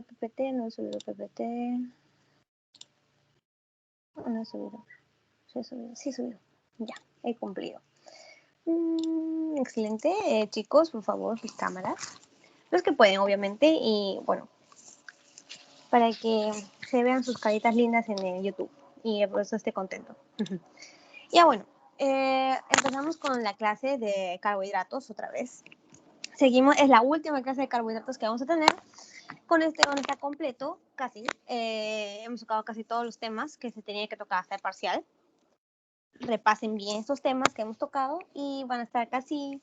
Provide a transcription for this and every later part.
subido PPT, no he subido PPT. No he subido. Sí he subido. Ya, he cumplido. Excelente. Chicos, por favor, sus cámaras. Los que pueden, obviamente. Y bueno, para que se vean sus caritas lindas en el YouTube. Y por eso esté contento. Ya bueno, empezamos con la clase de carbohidratos otra vez. Seguimos, es la última clase de carbohidratos que vamos a tener. Con este está completo, casi. Hemos tocado casi todos los temas que se tenía que tocar hasta el parcial. Repasen bien estos temas que hemos tocado y van a estar casi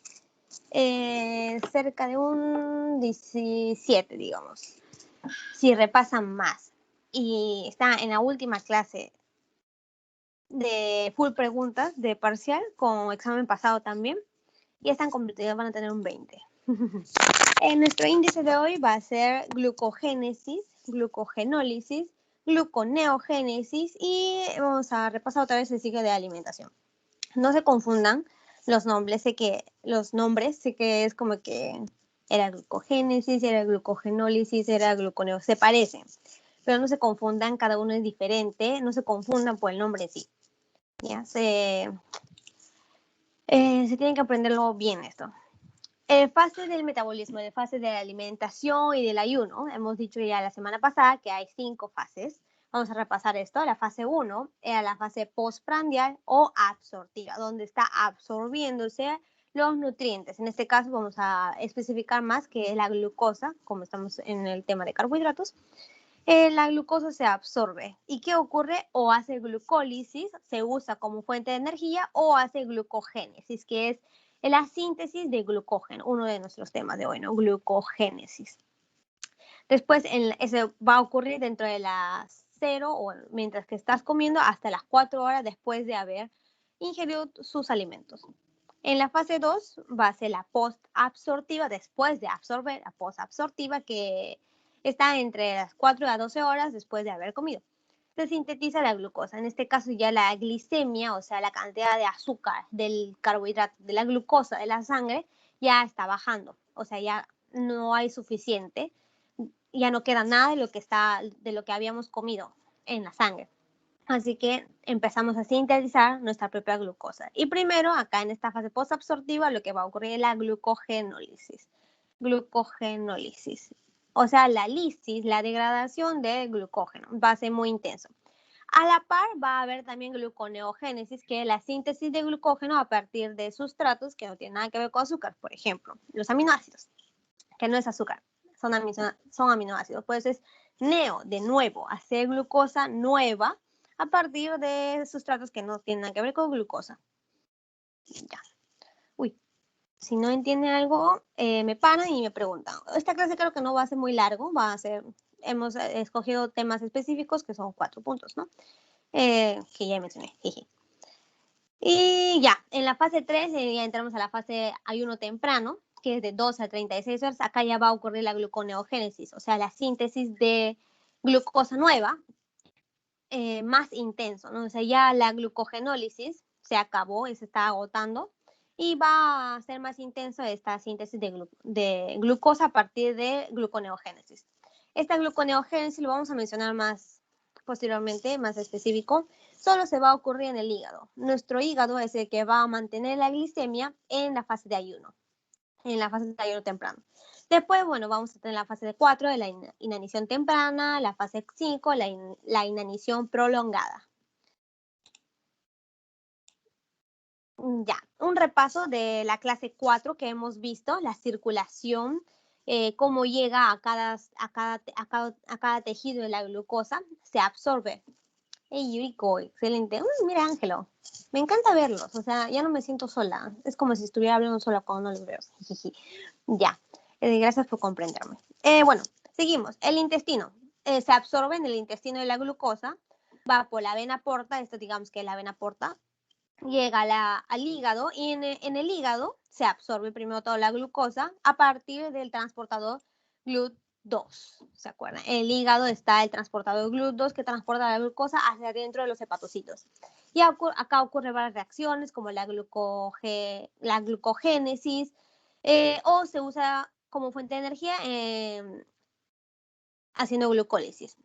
cerca de un 17, digamos. Si repasan más y están en la última clase de full preguntas de parcial con examen pasado también, y están completos, van a tener un 20. Nuestro índice de hoy va a ser glucogénesis, glucogenólisis, gluconeogénesis y vamos a repasar otra vez el ciclo de alimentación. No se confundan los nombres, sé que es como que era glucogénesis, era glucogenólisis, era gluconeo, se parecen, pero no se confundan, cada uno es diferente, no se confundan por el nombre en sí. Ya se tienen que aprenderlo bien esto. Fase del metabolismo, de fase de la alimentación y del ayuno. Hemos dicho ya la semana pasada que hay 5 fases. Vamos a repasar esto. La fase 1 era la fase postprandial o absortiva, donde está absorbiéndose los nutrientes. En este caso vamos a especificar más que es la glucosa, como estamos en el tema de carbohidratos. La glucosa se absorbe. ¿Y qué ocurre? O hace glucólisis, se usa como fuente de energía, o hace glucogénesis, que es la síntesis de glucógeno, uno de nuestros temas de hoy, ¿no? Glucogénesis. Después, eso va a ocurrir dentro de las 0 o mientras que estás comiendo hasta las 4 horas después de haber ingerido sus alimentos. En la fase 2 va a ser la postabsortiva, después de absorber, la postabsortiva, que está entre las 4 a 12 horas después de haber comido. Se sintetiza la glucosa, en este caso ya la glicemia, o sea, la cantidad de azúcar del carbohidrato, de la glucosa de la sangre, ya está bajando, o sea, ya no hay suficiente, ya no queda nada de lo que habíamos comido en la sangre. Así que empezamos a sintetizar nuestra propia glucosa. Y primero, acá en esta fase postabsortiva, lo que va a ocurrir es la glucogenólisis. Glucogenólisis. O sea, la lisis, la degradación de glucógeno. Va a ser muy intenso. A la par va a haber también gluconeogénesis, que es la síntesis de glucógeno a partir de sustratos que no tienen nada que ver con azúcar. Por ejemplo, los aminoácidos, que no es azúcar, son aminoácidos. Pues es neo, de nuevo, hacer glucosa nueva a partir de sustratos que no tienen nada que ver con glucosa. Ya. Uy, si no entienden algo, me paran y me preguntan. Esta clase creo que no va a ser muy largo, hemos escogido temas específicos que son 4 puntos, ¿no? Que ya mencioné. Y ya, en la fase 3 ya entramos a la fase ayuno temprano, que es de 12 a 36 horas. Acá ya va a ocurrir la gluconeogénesis, o sea, la síntesis de glucosa nueva, más intenso, ¿no? O sea, ya la glucogenólisis se acabó, se está agotando, y va a ser más intenso esta síntesis de glucosa a partir de gluconeogénesis. Esta gluconeogénesis lo vamos a mencionar más posteriormente, más específico. Solo se va a ocurrir en el hígado. Nuestro hígado es el que va a mantener la glicemia en la fase de ayuno, en la fase de ayuno temprano. Después, bueno, vamos a tener la fase 4 de la inanición temprana, la fase 5, la inanición prolongada. Ya, un repaso de la clase 4 que hemos visto, la circulación, cómo llega a cada tejido de la glucosa, se absorbe. Hey, Yuriko, excelente. Mira, Ángelo, me encanta verlos, o sea, ya no me siento sola. Es como si estuviera hablando sola cuando no los veo. Ya, gracias por comprenderme. Bueno, seguimos. El intestino. Se absorbe en el intestino de la glucosa, va por la vena porta, esto digamos que es la vena porta, llega al hígado y en el hígado se absorbe primero toda la glucosa a partir del transportador GLUT2, ¿se acuerdan? En el hígado está el transportador GLUT2 que transporta la glucosa hacia dentro de los hepatocitos. Y acá ocurren varias reacciones como la glucogénesis, o se usa como fuente de energía haciendo glucólisis.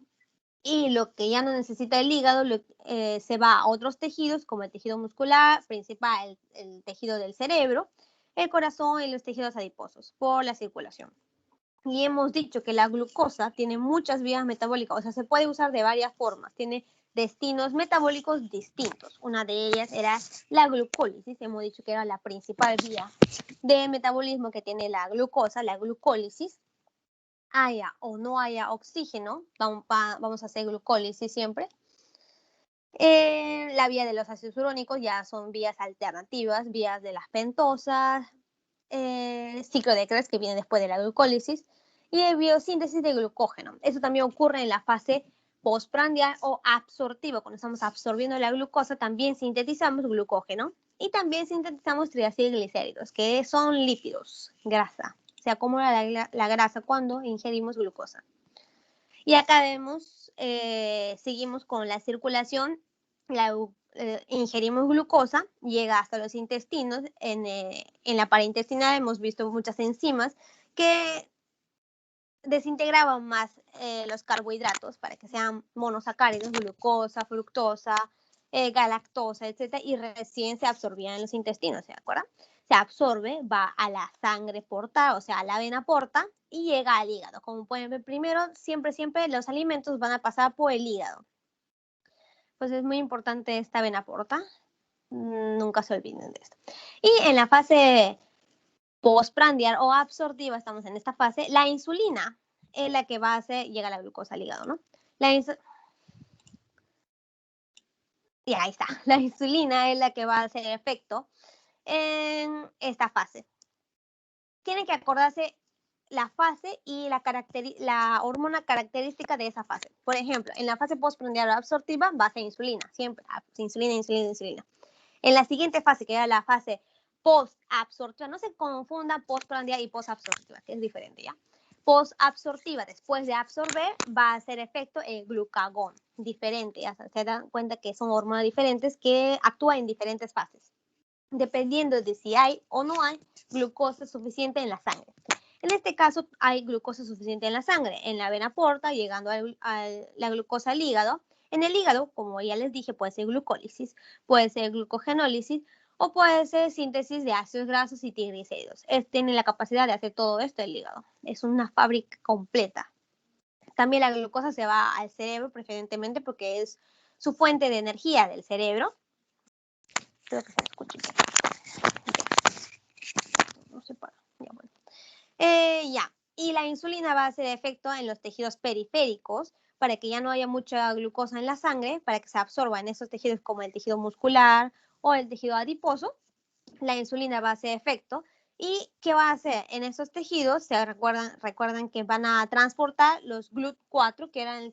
Y lo que ya no necesita el hígado se va a otros tejidos, como el tejido muscular principal, el tejido del cerebro, el corazón y los tejidos adiposos, por la circulación. Y hemos dicho que la glucosa tiene muchas vías metabólicas, o sea, se puede usar de varias formas, tiene destinos metabólicos distintos. Una de ellas era la glucólisis, hemos dicho que era la principal vía de metabolismo que tiene la glucosa, la glucólisis. Haya o no haya oxígeno, vamos a hacer glucólisis siempre. La vía de los ácidos urónicos ya son vías alternativas, vías de las pentosas, ciclo de Krebs que viene después de la glucólisis, y el biosíntesis de glucógeno. Eso también ocurre en la fase postprandial o absortiva. Cuando estamos absorbiendo la glucosa, también sintetizamos glucógeno y también sintetizamos triacilglicéridos, que son lípidos, grasa. Se acumula la grasa cuando ingerimos glucosa. Y acá vemos, seguimos con la circulación, ingerimos glucosa, llega hasta los intestinos. En la pared intestinal hemos visto muchas enzimas que desintegraban más los carbohidratos para que sean monosacáridos, glucosa, fructosa, galactosa, etc. Y recién se absorbían en los intestinos, ¿se acuerdan? Se absorbe, va a la sangre porta, o sea, a la vena porta, y llega al hígado. Como pueden ver, primero, siempre los alimentos van a pasar por el hígado. Pues es muy importante esta vena porta. Nunca se olviden de esto. Y en la fase postprandial o absortiva, estamos en esta fase, la insulina es la que va a hacer, llega la glucosa al hígado, ¿no? Y ahí está, la insulina es la que va a hacer efecto en esta fase. Tienen que acordarse la fase y la hormona característica de esa fase. Por ejemplo, en la fase postprandial o absortiva va a ser insulina, siempre, insulina, insulina, insulina. En la siguiente fase, que era la fase postabsortiva, no se confundan postprandial y posabsortiva, que es diferente, ¿ya? Posabsortiva, después de absorber, va a hacer efecto el glucagón, diferente, ya se dan cuenta que son hormonas diferentes que actúan en diferentes fases, dependiendo de si hay o no hay glucosa suficiente en la sangre. En este caso, hay glucosa suficiente en la sangre, en la vena porta, llegando la glucosa al hígado. En el hígado, como ya les dije, puede ser glucólisis, puede ser glucogenólisis o puede ser síntesis de ácidos grasos y triglicéridos. Tiene la capacidad de hacer todo esto el hígado. Es una fábrica completa. También la glucosa se va al cerebro preferentemente porque es su fuente de energía del cerebro. Creo que se escucha. No se para. Ya, bueno. Y la insulina va a hacer efecto en los tejidos periféricos para que ya no haya mucha glucosa en la sangre, para que se absorba en esos tejidos como el tejido muscular o el tejido adiposo. La insulina va a hacer efecto. ¿Y qué va a hacer? En esos tejidos, recuerdan que van a transportar los GLUT4, que eran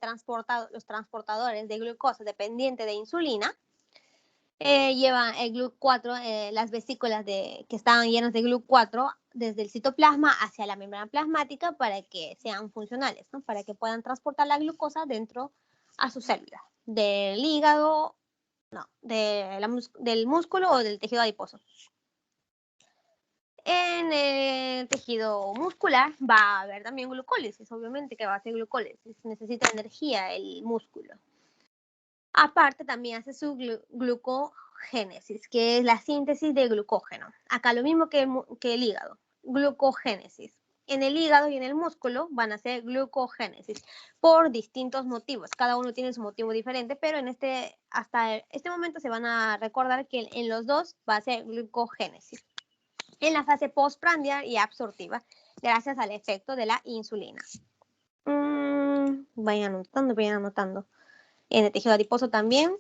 los transportadores de glucosa dependiente de insulina. Llevan el GLUT4, las vesículas que estaban llenas de GLUT4 desde el citoplasma hacia la membrana plasmática para que sean funcionales, ¿no? Para que puedan transportar la glucosa dentro a sus células, del hígado, no, del músculo o del tejido adiposo. En el tejido muscular va a haber también glucólisis, obviamente que va a ser glucólisis, necesita energía el músculo. Aparte también hace su glucogénesis, que es la síntesis de glucógeno. Acá lo mismo que el hígado, glucogénesis. En el hígado y en el músculo van a hacer glucogénesis por distintos motivos. Cada uno tiene su motivo diferente, pero hasta este momento se van a recordar que en los dos va a ser glucogénesis. En la fase postprandial y absortiva, gracias al efecto de la insulina. Vayan anotando. En el tejido adiposo también.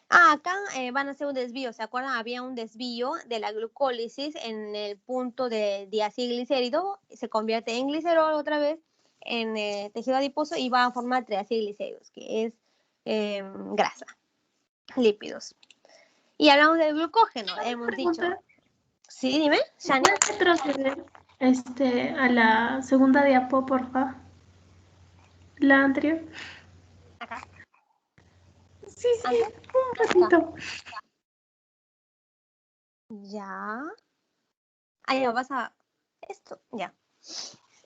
Acá van a hacer un desvío, ¿se acuerdan? Había un desvío de la glucólisis en el punto de diacilglicérido, se convierte en glicerol otra vez en el tejido adiposo y va a formar triacilglicéridos, que es grasa, lípidos. Y hablamos del glucógeno, hemos dicho. Sí, dime, Shani. ¿Puedes retroceder a la segunda diapo, porfa? La anterior. Acá. Sí, un ratito. Ya. Ahí no vas a... Esto, ya.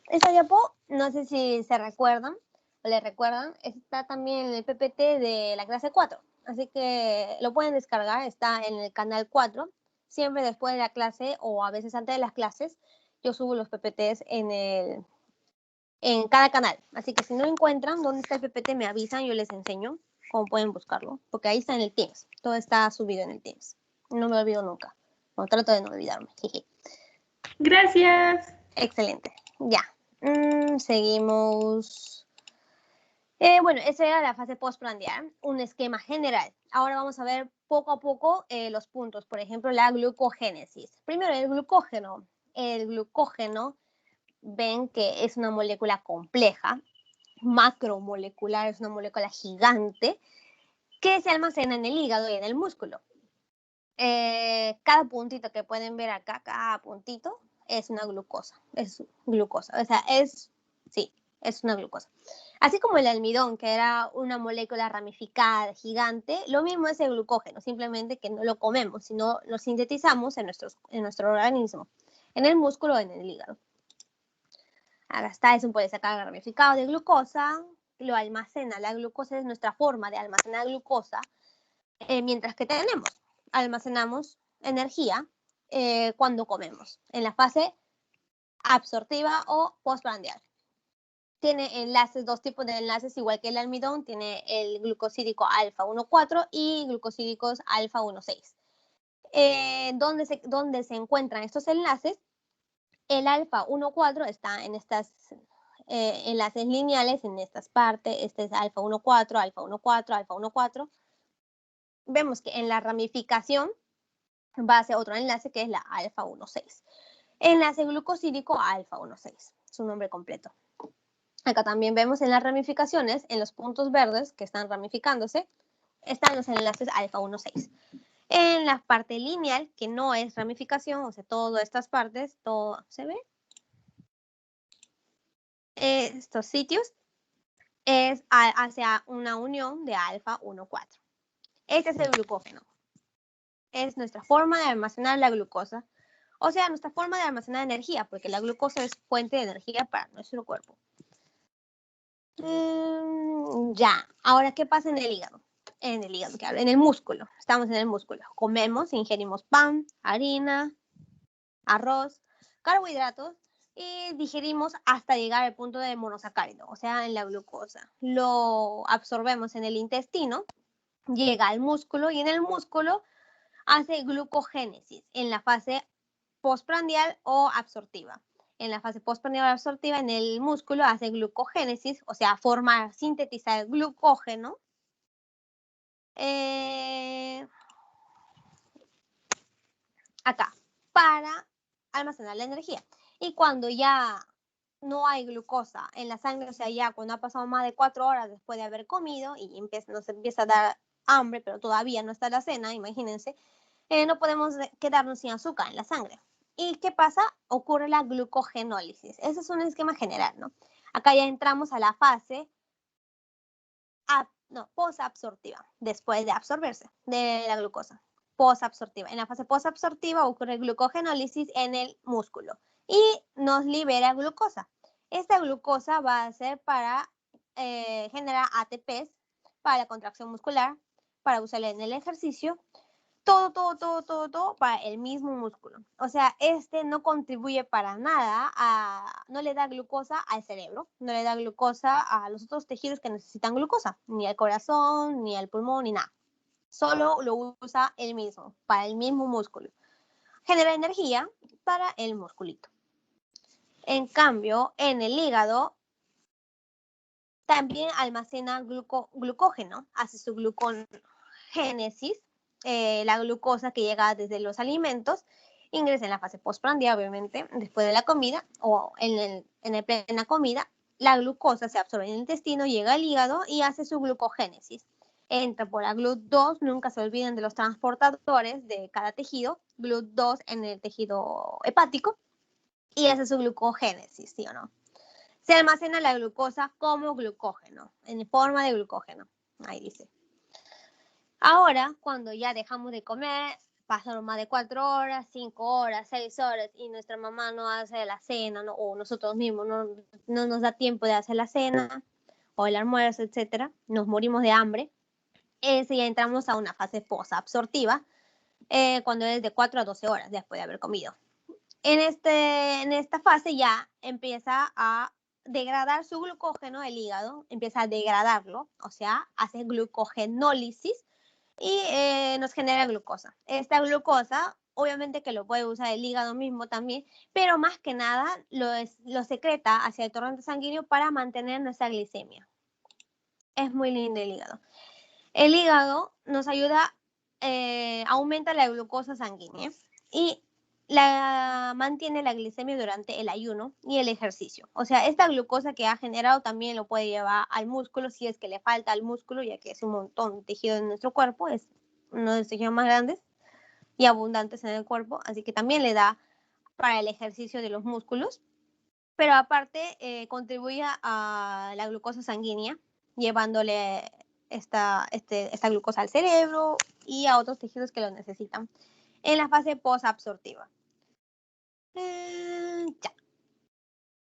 Esta diapo, no sé si se recuerdan, ¿le recuerdan? Está también en el PPT de la clase 4. Así que lo pueden descargar, está en el canal 4. Siempre después de la clase o a veces antes de las clases, yo subo los PPTs en cada canal. Así que si no encuentran dónde está el PPT, me avisan, yo les enseño cómo pueden buscarlo. Porque ahí está en el Teams. Todo está subido en el Teams. No me olvido nunca. No, trato de no olvidarme. Gracias. Excelente. Ya. Seguimos. Bueno, esa era la fase postprandial, un esquema general. Ahora vamos a ver poco a poco los puntos. Por ejemplo, la glucogénesis. Primero, el glucógeno. El glucógeno, ven que es una molécula compleja, macromolecular, es una molécula gigante, que se almacena en el hígado y en el músculo. Cada puntito que pueden ver acá, cada puntito, es una glucosa. Es glucosa. O sea, sí, es una glucosa. Así como el almidón, que era una molécula ramificada, gigante, lo mismo es el glucógeno, simplemente que no lo comemos, sino lo sintetizamos en nuestro organismo, en el músculo o en el hígado. Acá está, es un polisacarídeo ramificado de glucosa, lo almacena. La glucosa es nuestra forma de almacenar glucosa, mientras que almacenamos energía cuando comemos, en la fase absortiva o postprandial. Tiene enlaces, dos tipos de enlaces, igual que el almidón, tiene el glucosídico alfa 1,4 y glucosídicos alfa 1,6. ¿Dónde se encuentran estos enlaces? El alfa 1,4 está en estas enlaces lineales, en estas partes. Este es alfa 1,4, alfa 1,4, alfa 1,4. Vemos que en la ramificación va a ser otro enlace que es la alfa 1,6. Enlace glucosídico alfa 1,6, su nombre completo. Acá también vemos en las ramificaciones, en los puntos verdes que están ramificándose, están los enlaces alfa 1,6. En la parte lineal, que no es ramificación, o sea, todas estas partes, todo se ve. Estos sitios es hacia una unión de alfa 1,4. Este es el glucógeno. Es nuestra forma de almacenar la glucosa, o sea, nuestra forma de almacenar energía, porque la glucosa es fuente de energía para nuestro cuerpo. Ya, ahora, ¿qué pasa en el hígado? En el hígado, en el músculo. Estamos en el músculo. Comemos, ingerimos pan, harina, arroz, carbohidratos y digerimos hasta llegar al punto de monosacárido, o sea, en la glucosa. Lo absorbemos en el intestino, llega al músculo y en el músculo hace glucogénesis en la fase postprandial o absortiva. En la fase postprandial o absortiva, en el músculo hace glucogénesis, o sea, sintetizar glucógeno. Acá, para almacenar la energía. Y cuando ya no hay glucosa en la sangre, o sea, ya cuando ha pasado más de 4 horas después de haber comido y nos empieza a dar hambre, pero todavía no está la cena, imagínense, no podemos quedarnos sin azúcar en la sangre. ¿Y qué pasa? Ocurre la glucogenólisis. Ese es un esquema general, ¿no? Acá ya entramos a la fase posabsortiva, después de absorberse de la glucosa. Posabsortiva. En la fase posabsortiva ocurre glucogenólisis en el músculo y nos libera glucosa. Esta glucosa va a ser para generar ATPs para la contracción muscular, para usarla en el ejercicio. Todo para el mismo músculo. O sea, no contribuye para nada no le da glucosa al cerebro, no le da glucosa a los otros tejidos que necesitan glucosa, ni al corazón, ni al pulmón, ni nada. Solo lo usa él mismo, para el mismo músculo. Genera energía para el musculito. En cambio, en el hígado también almacena glucógeno, hace su glucogénesis. La glucosa que llega desde los alimentos ingresa en la fase postprandial, obviamente, después de la comida o en el plena comida. La glucosa se absorbe en el intestino, llega al hígado y hace su glucogénesis. Entra por la GLUT2, nunca se olviden de los transportadores de cada tejido, GLUT2 en el tejido hepático, y hace su glucogénesis, ¿sí o no? Se almacena la glucosa como glucógeno, en forma de glucógeno. Ahí dice. Ahora, cuando ya dejamos de comer, pasaron más de 4 horas, 5 horas, 6 horas y nuestra mamá no hace la cena, o nosotros mismos no nos da tiempo de hacer la cena, o el almuerzo, etcétera, nos morimos de hambre, ya entramos a una fase posabsortiva, cuando es de 4 a 12 horas después de haber comido. En esta fase ya empieza a degradar su glucógeno, el hígado empieza a degradarlo, o sea, hace glucogenólisis y nos genera glucosa. Esta glucosa, obviamente que lo puede usar el hígado mismo también, pero más que nada lo secreta hacia el torrente sanguíneo para mantener nuestra glicemia. Es muy lindo el hígado. El hígado nos ayuda, aumenta la glucosa sanguínea y mantiene la glicemia durante el ayuno y el ejercicio. O sea, esta glucosa que ha generado también lo puede llevar al músculo si es que le falta al músculo, ya que es un montón de tejido en nuestro cuerpo, es uno de los tejidos más grandes y abundantes en el cuerpo, así que también le da para el ejercicio de los músculos, pero aparte contribuye a la glucosa sanguínea, llevándole esta glucosa al cerebro y a otros tejidos que lo necesitan en la fase posabsortiva. Ya.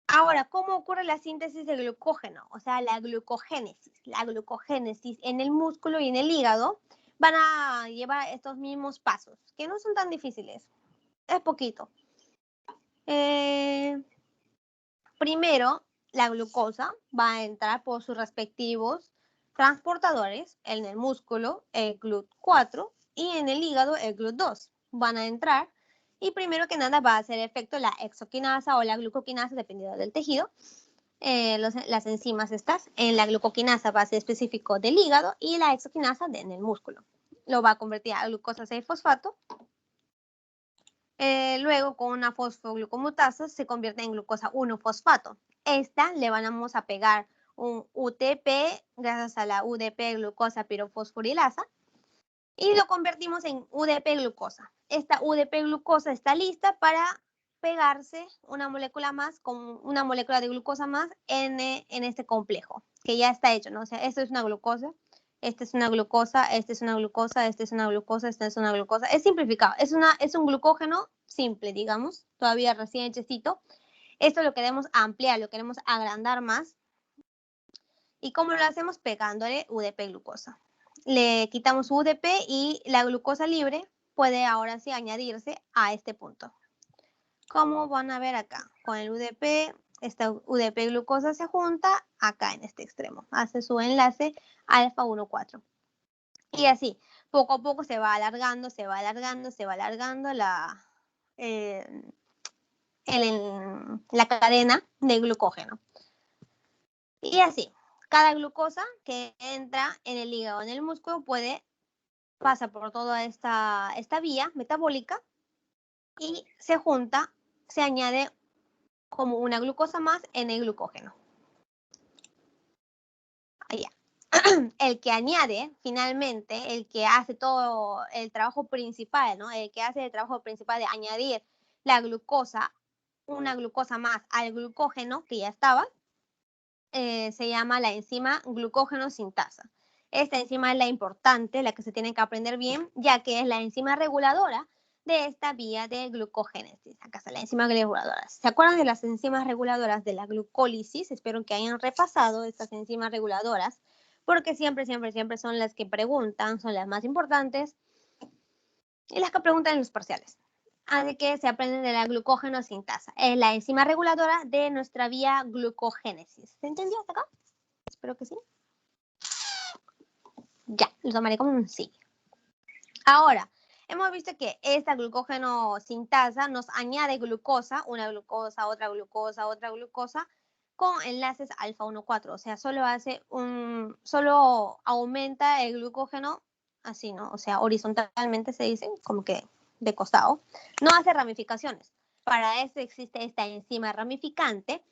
Ahora, ¿cómo ocurre la síntesis de glucógeno? O sea, la glucogénesis. La glucogénesis en el músculo y en el hígado van a llevar estos mismos pasos, que no son tan difíciles. Es poquito. Primero, la glucosa va a entrar por sus respectivos transportadores en el músculo, el GLUT4, y en el hígado, el GLUT2. Van a entrar y primero que nada va a hacer efecto la hexoquinasa o la glucoquinasa, dependiendo del tejido. Las enzimas estas, en la glucoquinasa va a ser específico del hígado y la hexoquinasa en el músculo. Lo va a convertir a glucosa 6-fosfato. Luego, con una fosfoglucomutasa, se convierte en glucosa 1-fosfato. Esta le vamos a pegar un UTP, gracias a la UDP glucosa pirofosforilasa, y lo convertimos en UDP glucosa. Esta UDP glucosa está lista para pegarse una molécula más, con una molécula de glucosa más en este complejo, que ya está hecho, ¿no? O sea, esto es una glucosa, esta es una glucosa, esta es una glucosa, esta es una glucosa, esta es una glucosa. Es simplificado, es un glucógeno simple, digamos, todavía recién hechecito. Esto lo queremos ampliar, lo queremos agrandar más. ¿Y cómo lo hacemos? Pegándole UDP glucosa. Le quitamos UDP y la glucosa libre puede ahora sí añadirse a este punto. Como van a ver acá, con el UDP, esta UDP glucosa se junta acá en este extremo, hace su enlace alfa 1,4. Y así, poco a poco se va alargando, se va alargando, se va alargando la cadena de glucógeno. Y así, cada glucosa que entra en el hígado, en el músculo, pasa por toda esta vía metabólica y se junta, se añade como una glucosa más en el glucógeno. Allá. El que añade, finalmente, el que hace todo el trabajo principal, ¿no? El que hace el trabajo principal de añadir la glucosa, una glucosa más al glucógeno que ya estaba, se llama la enzima glucógeno sintasa. Esta enzima es la importante, la que se tiene que aprender bien, ya que es la enzima reguladora de esta vía de glucogénesis. Acá está la enzima reguladora. ¿Se acuerdan de las enzimas reguladoras de la glucólisis? Espero que hayan repasado estas enzimas reguladoras, porque siempre son las que preguntan, son las más importantes y las que preguntan en los parciales. Así que se aprende de la glucógeno sintasa. Es la enzima reguladora de nuestra vía glucogénesis. ¿Se entendió hasta acá? Espero que sí. Ya, lo tomaré como un sí. Ahora, hemos visto que esta glucógeno sintasa nos añade glucosa, una glucosa, otra glucosa, otra glucosa, con enlaces alfa 1,4. O sea, solo aumenta el glucógeno así, ¿no? O sea, horizontalmente se dice, como que de costado. No hace ramificaciones. Para eso existe esta enzima ramificante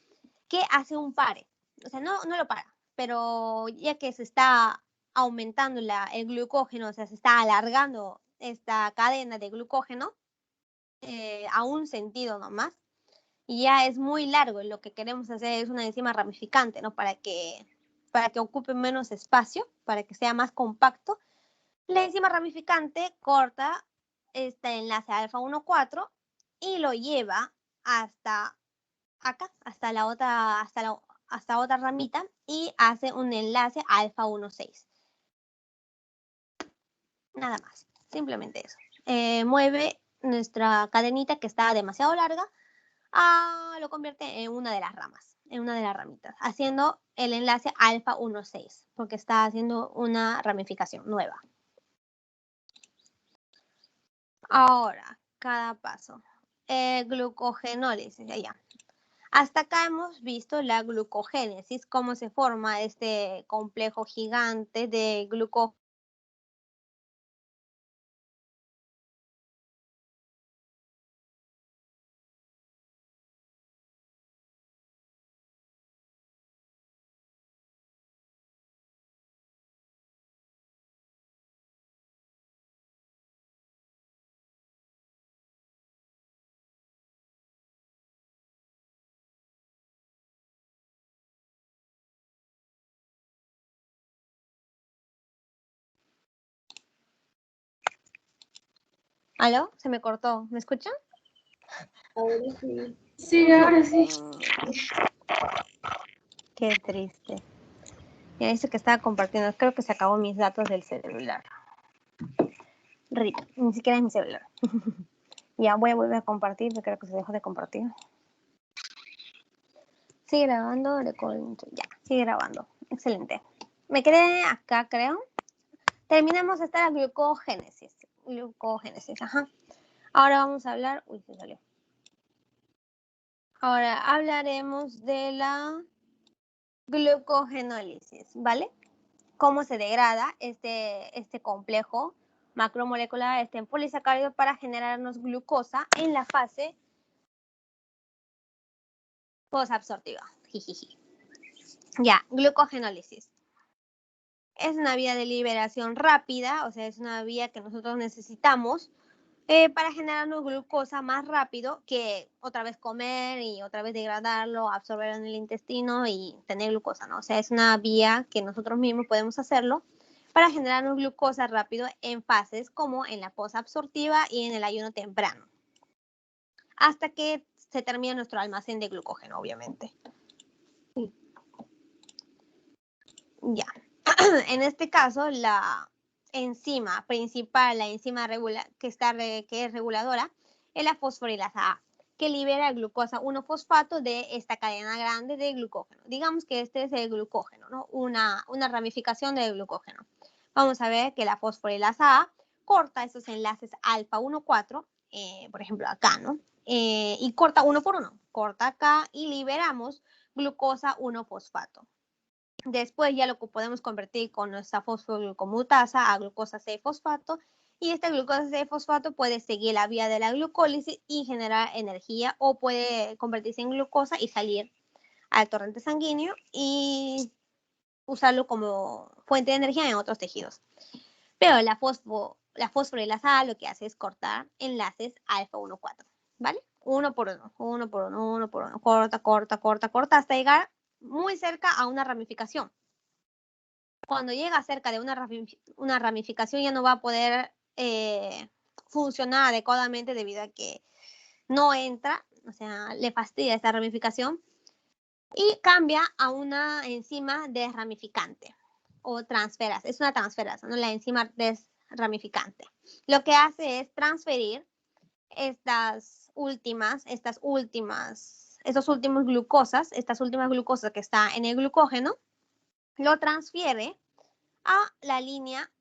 que hace un pare. O sea, no lo para, pero ya que se está aumentando el glucógeno, o sea, se está alargando esta cadena de glucógeno a un sentido nomás, y ya es muy largo. Lo que queremos hacer es una enzima ramificante, ¿no? Para que ocupe menos espacio, para que sea más compacto. La enzima ramificante corta este enlace alfa 1,4 y lo lleva hasta acá, hasta hasta otra ramita y hace un enlace alfa 1,6. Nada más, simplemente eso. Mueve nuestra cadenita que está demasiado larga, lo convierte en una de las ramas, en una de las ramitas, haciendo el enlace alfa 1,6, porque está haciendo una ramificación nueva. Ahora, cada paso. Glucogenólisis, ya. Hasta acá hemos visto la glucogénesis, cómo se forma este complejo gigante de glucógeno. ¿Aló? Se me cortó. ¿Me escuchan? Ahora sí. Sí, ahora sí. Qué triste. Ya dice que estaba compartiendo. Creo que se acabó mis datos del celular. RIP. Ni siquiera es mi celular. Ya voy a volver a compartir. Yo creo que se dejó de compartir. Sigue grabando. Ya, sigue grabando. Excelente. Me quedé acá, creo. Terminamos hasta la glucogénesis. Glucogénesis, ajá. Ahora vamos a hablar. Uy, se salió. Ahora hablaremos de la glucogenólisis, ¿vale? Cómo se degrada este complejo macromolecular, este polisacárido, para generarnos glucosa en la fase posabsortiva. Ya, glucogenólisis. Es una vía de liberación rápida, o sea, es una vía que nosotros necesitamos para generarnos glucosa más rápido que otra vez comer y otra vez degradarlo, absorberlo en el intestino y tener glucosa, ¿no? O sea, es una vía que nosotros mismos podemos hacerlo para generarnos glucosa rápido en fases como en la posabsortiva y en el ayuno temprano, hasta que se termine nuestro almacén de glucógeno, obviamente. Ya. En este caso, la enzima principal, la enzima que es reguladora, es la fosforilasa A, que libera el glucosa 1-fosfato de esta cadena grande de glucógeno. Digamos que este es el glucógeno, ¿no? Una ramificación del glucógeno. Vamos a ver que la fosforilasa A corta esos enlaces alfa 1,4, por ejemplo acá, ¿no? Y corta uno por uno. Corta acá y liberamos glucosa 1-fosfato. Después ya lo podemos convertir con nuestra fosfoglucomutasa a glucosa 6-fosfato, y esta glucosa 6-fosfato puede seguir la vía de la glucólisis y generar energía, o puede convertirse en glucosa y salir al torrente sanguíneo y usarlo como fuente de energía en otros tejidos. Pero la fosforilasa A lo que hace es cortar enlaces alfa 1,4, ¿vale? Uno por uno, corta, hasta llegar muy cerca a una ramificación. Cuando llega cerca de una ramificación ya no va a poder funcionar adecuadamente debido a que no entra, o sea, le fastidia esta ramificación y cambia a una enzima desramificante o transferasa. Es una transferasa, ¿no? La enzima desramificante. Lo que hace es transferir estas últimas glucosas que está en el glucógeno, lo transfiere a la línea,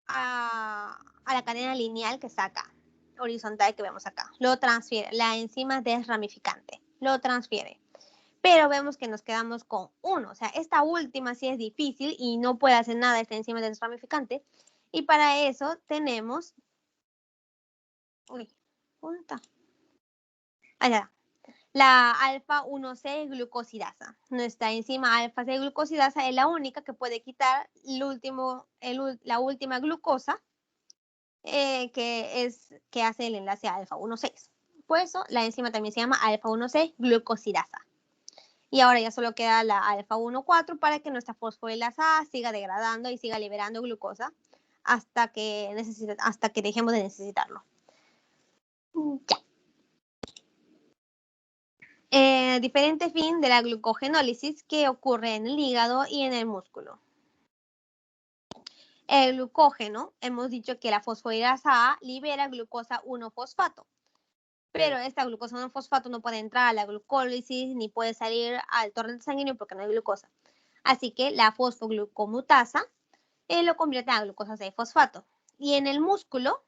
a la cadena lineal que está acá, horizontal que vemos acá. Lo transfiere, la enzima desramificante, lo transfiere. Pero vemos que nos quedamos con uno, o sea, esta última sí es difícil y no puede hacer nada esta enzima desramificante. Y para eso tenemos, ¿dónde está? Allá. La alfa 1,6 glucosidasa. Nuestra enzima alfa 6 glucosidasa es la única que puede quitar la última glucosa que hace el enlace alfa 1,6. Por eso la enzima también se llama alfa 1,6 glucosidasa. Y ahora ya solo queda la alfa 1,4 para que nuestra fosforilasa A siga degradando y siga liberando glucosa hasta que dejemos de necesitarlo. Ya. Diferente fin de la glucogenólisis que ocurre en el hígado y en el músculo. El glucógeno, hemos dicho que la fosforilasa A libera glucosa 1-fosfato, pero esta glucosa 1-fosfato no puede entrar a la glucólisis ni puede salir al torrente sanguíneo porque no hay glucosa. Así que la fosfoglucomutasa lo convierte a glucosa 6-fosfato. Y en el músculo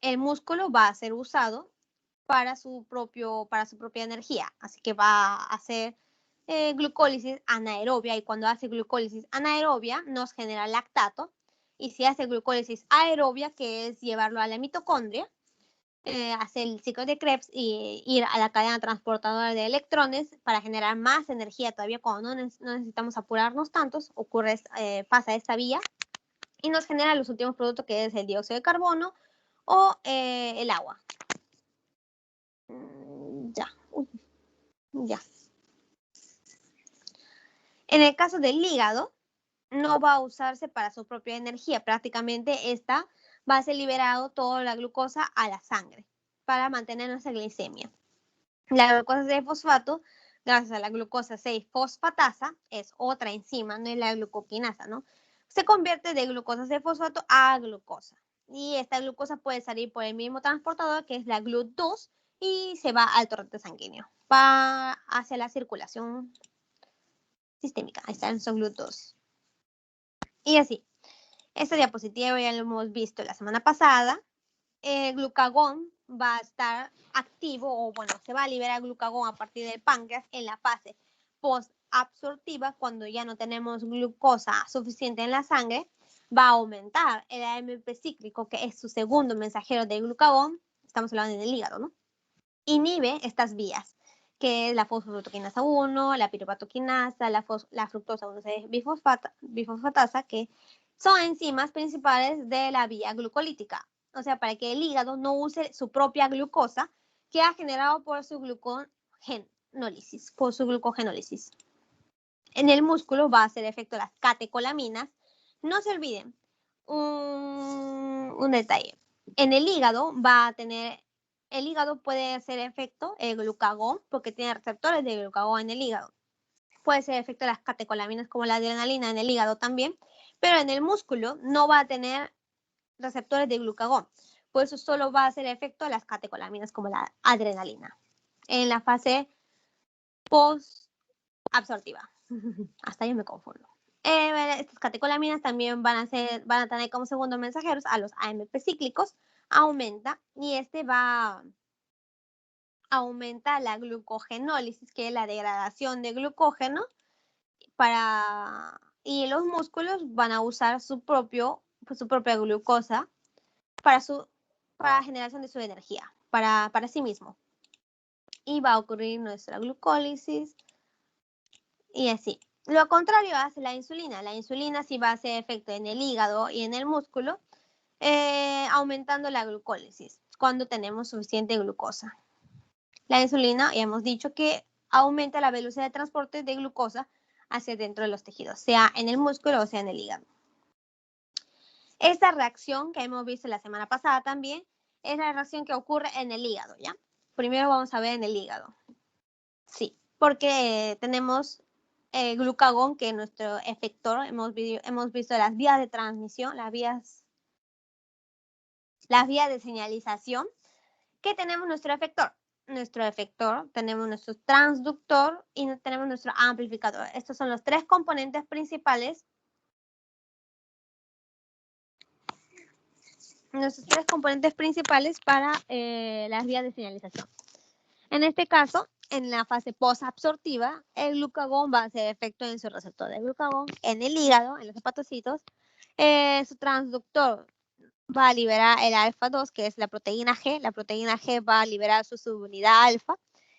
va a ser usado para su propia energía. Así que va a hacer glucólisis anaerobia, y cuando hace glucólisis anaerobia nos genera lactato, y si hace glucólisis aerobia, que es llevarlo a la mitocondria, hace el ciclo de Krebs y ir a la cadena transportadora de electrones para generar más energía todavía cuando no necesitamos apurarnos tantos, pasa esta vía y nos genera los últimos productos, que es el dióxido de carbono o el agua. Ya. En el caso del hígado, no va a usarse para su propia energía. Prácticamente esta va a ser liberado toda la glucosa a la sangre para mantener nuestra glicemia. La glucosa 6-fosfato, gracias a la glucosa 6-fosfatasa, es otra enzima, no es la glucoquinasa, ¿no? Se convierte de glucosa 6-fosfato a glucosa. Y esta glucosa puede salir por el mismo transportador, que es la GLUT2, y se va al torrente sanguíneo, va hacia la circulación sistémica. Ahí están esos GLUT2. Y así, esta diapositiva ya lo hemos visto la semana pasada. El glucagón va a estar activo, o bueno, se va a liberar glucagón a partir del páncreas en la fase postabsortiva. Cuando ya no tenemos glucosa suficiente en la sangre, va a aumentar el AMP cíclico, que es su segundo mensajero de glucagón. Estamos hablando del hígado, ¿no? Inhibe estas vías, que es la fosfofructoquinasa 1, la pirupatoquinasa, la fructosa 1,6-bifosfatasa, que son enzimas principales de la vía glucolítica. O sea, para que el hígado no use su propia glucosa que ha generado por su glucogenólisis. En el músculo va a hacer efecto las catecolaminas. No se olviden un detalle. En el hígado el hígado puede hacer efecto el glucagón, porque tiene receptores de glucagón en el hígado. Puede hacer efecto las catecolaminas, como la adrenalina, en el hígado también, pero en el músculo no va a tener receptores de glucagón. Por eso solo va a hacer efecto las catecolaminas, como la adrenalina, en la fase postabsortiva. Hasta yo me confundo. Estas catecolaminas también van a tener como segundo mensajeros a los AMP cíclicos. Aumenta, y aumenta la glucogenólisis, que es la degradación de glucógeno, y los músculos van a usar su propia glucosa para generación de su energía, para sí mismo. Y va a ocurrir nuestra glucólisis y así. Lo contrario hace la insulina. La insulina sí va a hacer efecto en el hígado y en el músculo, aumentando la glucólisis cuando tenemos suficiente glucosa. La insulina, ya hemos dicho que aumenta la velocidad de transporte de glucosa hacia dentro de los tejidos, sea en el músculo o sea en el hígado. Esta reacción que hemos visto la semana pasada también es la reacción que ocurre en el hígado, ¿ya? Primero vamos a ver en el hígado. Sí, porque tenemos glucagón, que es nuestro efector. Hemos visto las vías de transmisión, las vías de señalización, que tenemos nuestro efector. Tenemos nuestro transductor y tenemos nuestro amplificador. Estos son los tres componentes principales. Nuestros tres componentes principales para las vías de señalización. En este caso, en la fase posabsortiva, el glucagón va a hacer efecto en su receptor de glucagón, en el hígado, en los hepatocitos. Su transductor va a liberar el alfa-2, que es la proteína G. La proteína G va a liberar su subunidad alfa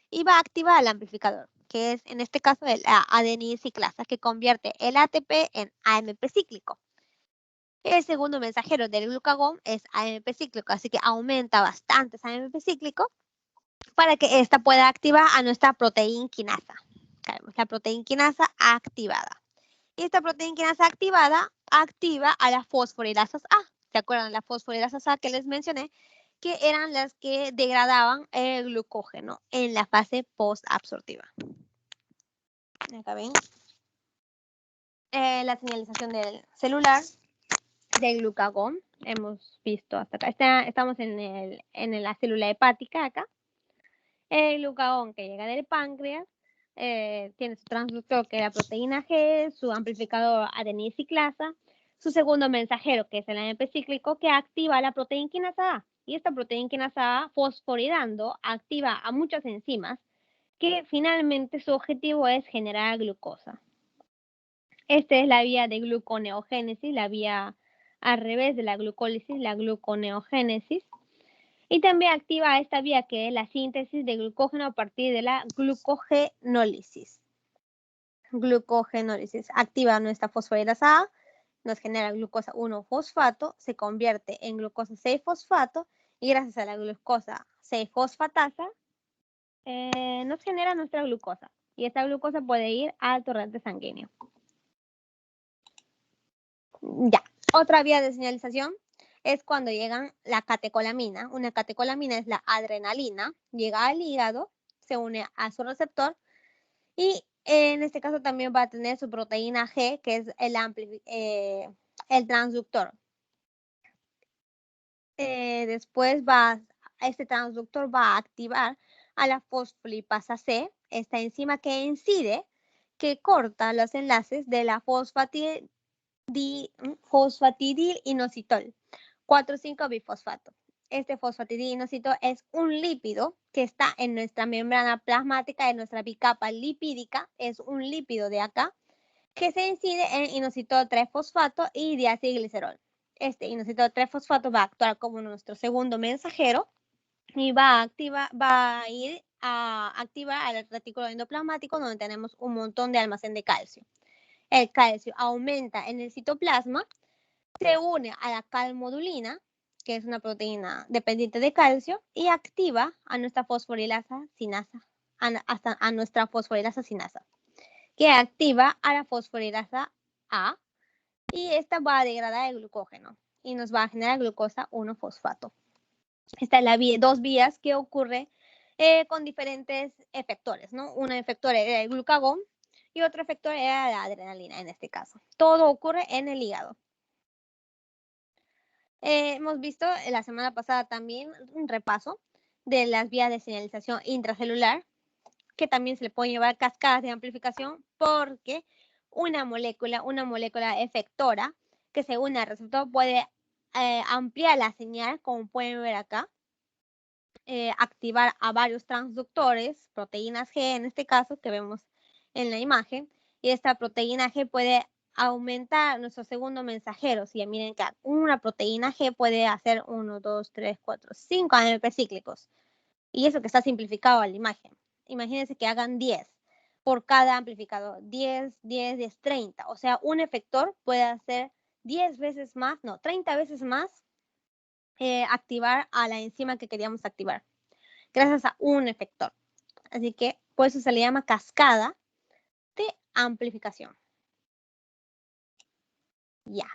y va a activar el amplificador, que es en este caso la adenisciclasa, que convierte el ATP en AMP cíclico. El segundo mensajero del glucagón es AMP cíclico, así que aumenta bastante ese AMP cíclico para que esta pueda activar a nuestra proteína quinasa. La proteína quinasa activada. Y esta proteína quinasa activada activa a las fosforilasas A. ¿Se acuerdan de las fosforilasas A que les mencioné? que eran las que degradaban el glucógeno en la fase postabsortiva. Acá ven. La señalización del celular, del glucagón, hemos visto hasta acá. Estamos en la célula hepática acá. El glucagón que llega del páncreas tiene su transductor que es la proteína G, su amplificador adenina ciclasa, su segundo mensajero que es el AMP cíclico que activa la proteína quinasa A. Y esta proteína quinasa A, fosforilando, activa a muchas enzimas que finalmente su objetivo es generar glucosa. Esta es la vía de gluconeogénesis, la vía al revés de la glucólisis, la gluconeogénesis. Y también activa esta vía que es la síntesis de glucógeno a partir de la glucogenólisis. Glucogenólisis activa nuestra fosforilasa A, nos genera glucosa 1-fosfato, se convierte en glucosa 6-fosfato y gracias a la glucosa 6-fosfatasa nos genera nuestra glucosa. Y esta glucosa puede ir al torrente sanguíneo. Ya, otra vía de señalización es cuando llegan la catecolamina. Una catecolamina es la adrenalina, llega al hígado, se une a su receptor y en este caso también va a tener su proteína G, que es el transductor. Después este transductor va a activar a la fosfolipasa C, esta enzima que incide, que corta los enlaces de la fosfatidilinositol 4,5-bifosfato. Este fosfatidilinositol es un lípido que está en nuestra membrana plasmática, en nuestra bicapa lipídica, es un lípido de acá, que se incide en inositol 3-fosfato y diacilglicerol. Este inositol 3-fosfato va a actuar como nuestro segundo mensajero y va a ir a activar al retículo endoplasmático donde tenemos un montón de almacén de calcio. El calcio aumenta en el citoplasma, se une a la calmodulina, que es una proteína dependiente de calcio, y activa a nuestra fosforilasa sinasa, a nuestra fosforilasa sinasa, que activa a la fosforilasa A, y esta va a degradar el glucógeno y nos va a generar glucosa 1-fosfato. Esta es la dos vías que ocurre con diferentes efectores, ¿no? Un efector era el glucagón y otro efector era la adrenalina en este caso. Todo ocurre en el hígado. Hemos visto la semana pasada también un repaso de las vías de señalización intracelular, que también se le pueden llevar cascadas de amplificación porque una molécula efectora que se une al receptor puede ampliar la señal, como pueden ver acá, activar a varios transductores, proteínas G en este caso, que vemos en la imagen, y esta proteína G puede aumentar nuestro segundo mensajero. Si miren que una proteína G puede hacer 1, 2, 3, 4, 5 AMP cíclicos. Y eso que está simplificado a la imagen. Imagínense que hagan 10 por cada amplificador. 10, 10, 10, 30. O sea, un efector puede hacer 10 veces más, no, 30 veces más activar a la enzima que queríamos activar. Gracias a un efector. Así que por eso se le llama cascada de amplificación. Ya.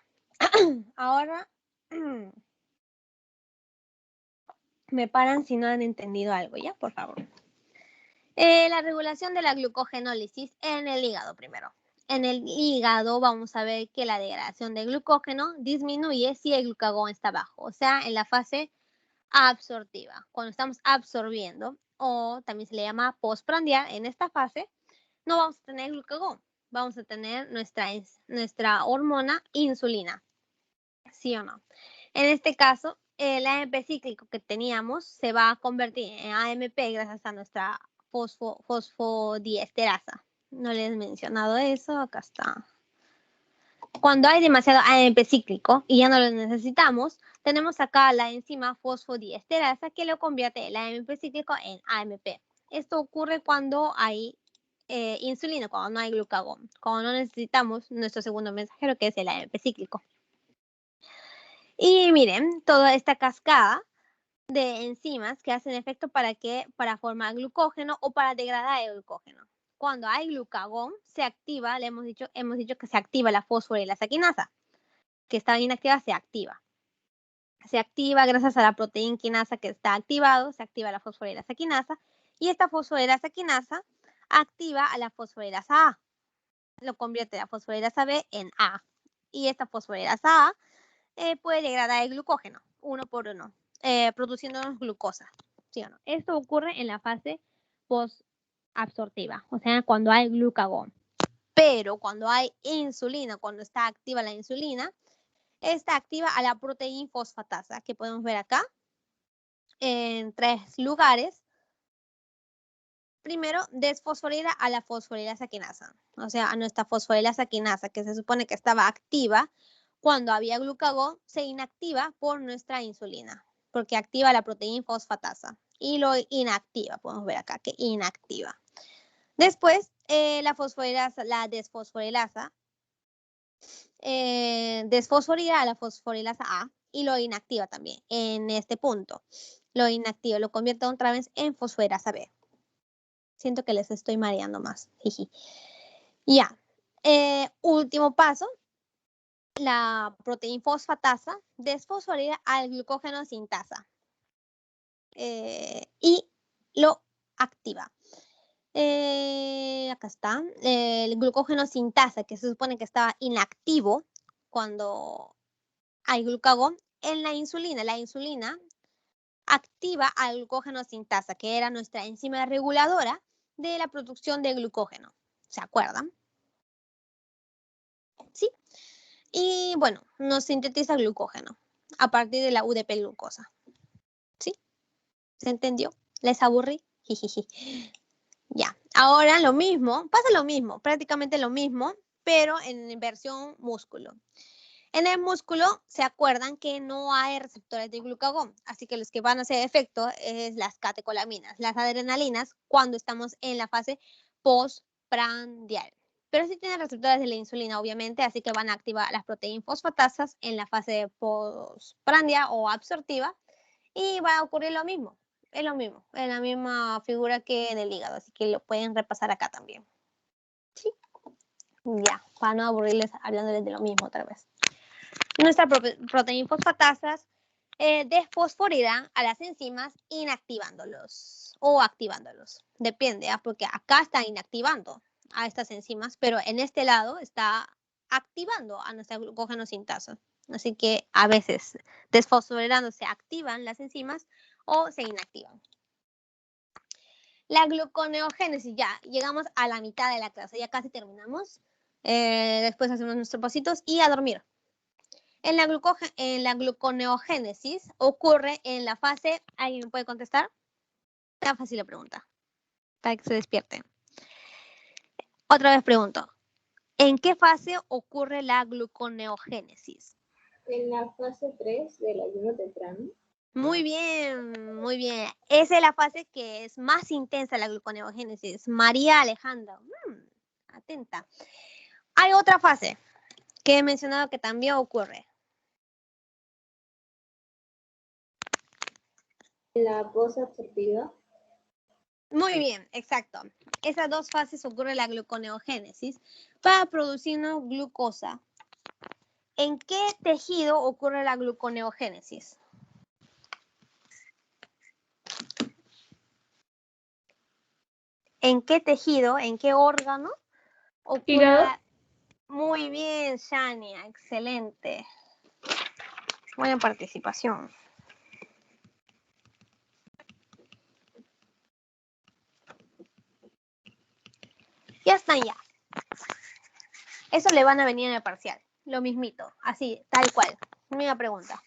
Ahora me paran si no han entendido algo, ¿ya? Por favor. La regulación de la glucogenólisis en el hígado primero. En el hígado vamos a ver que la degradación de glucógeno disminuye si el glucagón está bajo, o sea, en la fase absortiva. Cuando estamos absorbiendo, o también se le llama postprandial, en esta fase no vamos a tener glucagón, vamos a tener nuestra hormona insulina. ¿Sí o no? En este caso, el AMP cíclico que teníamos se va a convertir en AMP gracias a nuestra fosfodiesterasa. No les he mencionado eso, acá está. Cuando hay demasiado AMP cíclico y ya no lo necesitamos, tenemos acá la enzima fosfodiesterasa que lo convierte el AMP cíclico en AMP. Esto ocurre cuando hay insulina, cuando no hay glucagón, cuando no necesitamos nuestro segundo mensajero que es el AMP cíclico. Y miren, toda esta cascada de enzimas que hacen efecto para formar glucógeno o para degradar el glucógeno. Cuando hay glucagón, se activa, hemos dicho que se activa la fosforilasa quinasa, que está inactiva, se activa. Se activa gracias a la proteína quinasa que está activado, se activa la fosforilasa quinasa y esta fosforilasa quinasa activa a la fosforilasa A. Lo convierte la fosforilasa B en A. Y esta fosforilasa A puede degradar el glucógeno uno por uno, produciendo glucosa. ¿Sí o no? Esto ocurre en la fase postabsortiva, o sea, cuando hay glucagón. Pero cuando hay insulina, cuando está activa la insulina, está activa a la proteína fosfatasa, que podemos ver acá en 3 lugares. Primero, desfosforila a la fosforilasa quinasa, o sea, a nuestra fosforilasa quinasa, que se supone que estaba activa cuando había glucagón, se inactiva por nuestra insulina, porque activa la proteína fosfatasa y lo inactiva, podemos ver acá que inactiva. Después, la desfosforilasa desfosforila a la fosforilasa A y lo inactiva también en este punto. Lo inactiva, lo convierte otra vez en fosforilasa B. Siento que les estoy mareando más. Ya. Último paso. La proteína fosfatasa desfosforila al glucógeno sintasa y lo activa. Acá está. El glucógeno sintasa, que se supone que estaba inactivo cuando hay glucagón, en la insulina. La insulina activa al glucógeno sintasa, que era nuestra enzima reguladora de la producción de glucógeno. ¿Se acuerdan? Sí. Y bueno, nos sintetiza glucógeno a partir de la UDP glucosa. ¿Sí? ¿Se entendió? ¿Les aburrí? Jijiji. Ya. Ahora lo mismo, pasa lo mismo, prácticamente lo mismo, pero en versión músculo. En el músculo, se acuerdan que no hay receptores de glucagón, así que los que van a hacer efecto es las catecolaminas, las adrenalinas, cuando estamos en la fase postprandial. Pero sí tienen receptores de la insulina, obviamente, así que van a activar las proteínas fosfatasas en la fase postprandial o absortiva y va a ocurrir lo mismo. Es lo mismo, es la misma figura que en el hígado, así que lo pueden repasar acá también. ¿Sí? Ya, para no aburrirles hablándoles de lo mismo otra vez. Nuestras proteínas fosfatasas desfosforilizan a las enzimas inactivándolos o activándolos. Depende, porque acá está inactivando a estas enzimas, pero en este lado está activando a nuestra glucógeno sintasa. Así que a veces desfosforilando se activan las enzimas o se inactivan. La gluconeogénesis, ya llegamos a la mitad de la clase, ya casi terminamos. Después hacemos nuestros pasitos y a dormir. En la gluconeogénesis ocurre en la fase, ¿alguien me puede contestar? Está fácil la pregunta, para que se despierten. Otra vez pregunto, ¿en qué fase ocurre la gluconeogénesis? En la fase 3 del ayuno temprano. Muy bien, muy bien. Esa es la fase que es más intensa, la gluconeogénesis. María Alejandra, atenta. Hay otra fase que he mencionado que también ocurre. En la posabsortiva. Muy bien, exacto. Esas dos fases ocurre la gluconeogénesis para producirnos glucosa. ¿En qué tejido ocurre la gluconeogénesis? ¿En qué tejido, en qué órgano ocurre? ¿Hígado? Muy bien, Shania, excelente. Buena participación. Ya están ya. Eso le van a venir en el parcial. Lo mismito, así, tal cual. Misma pregunta.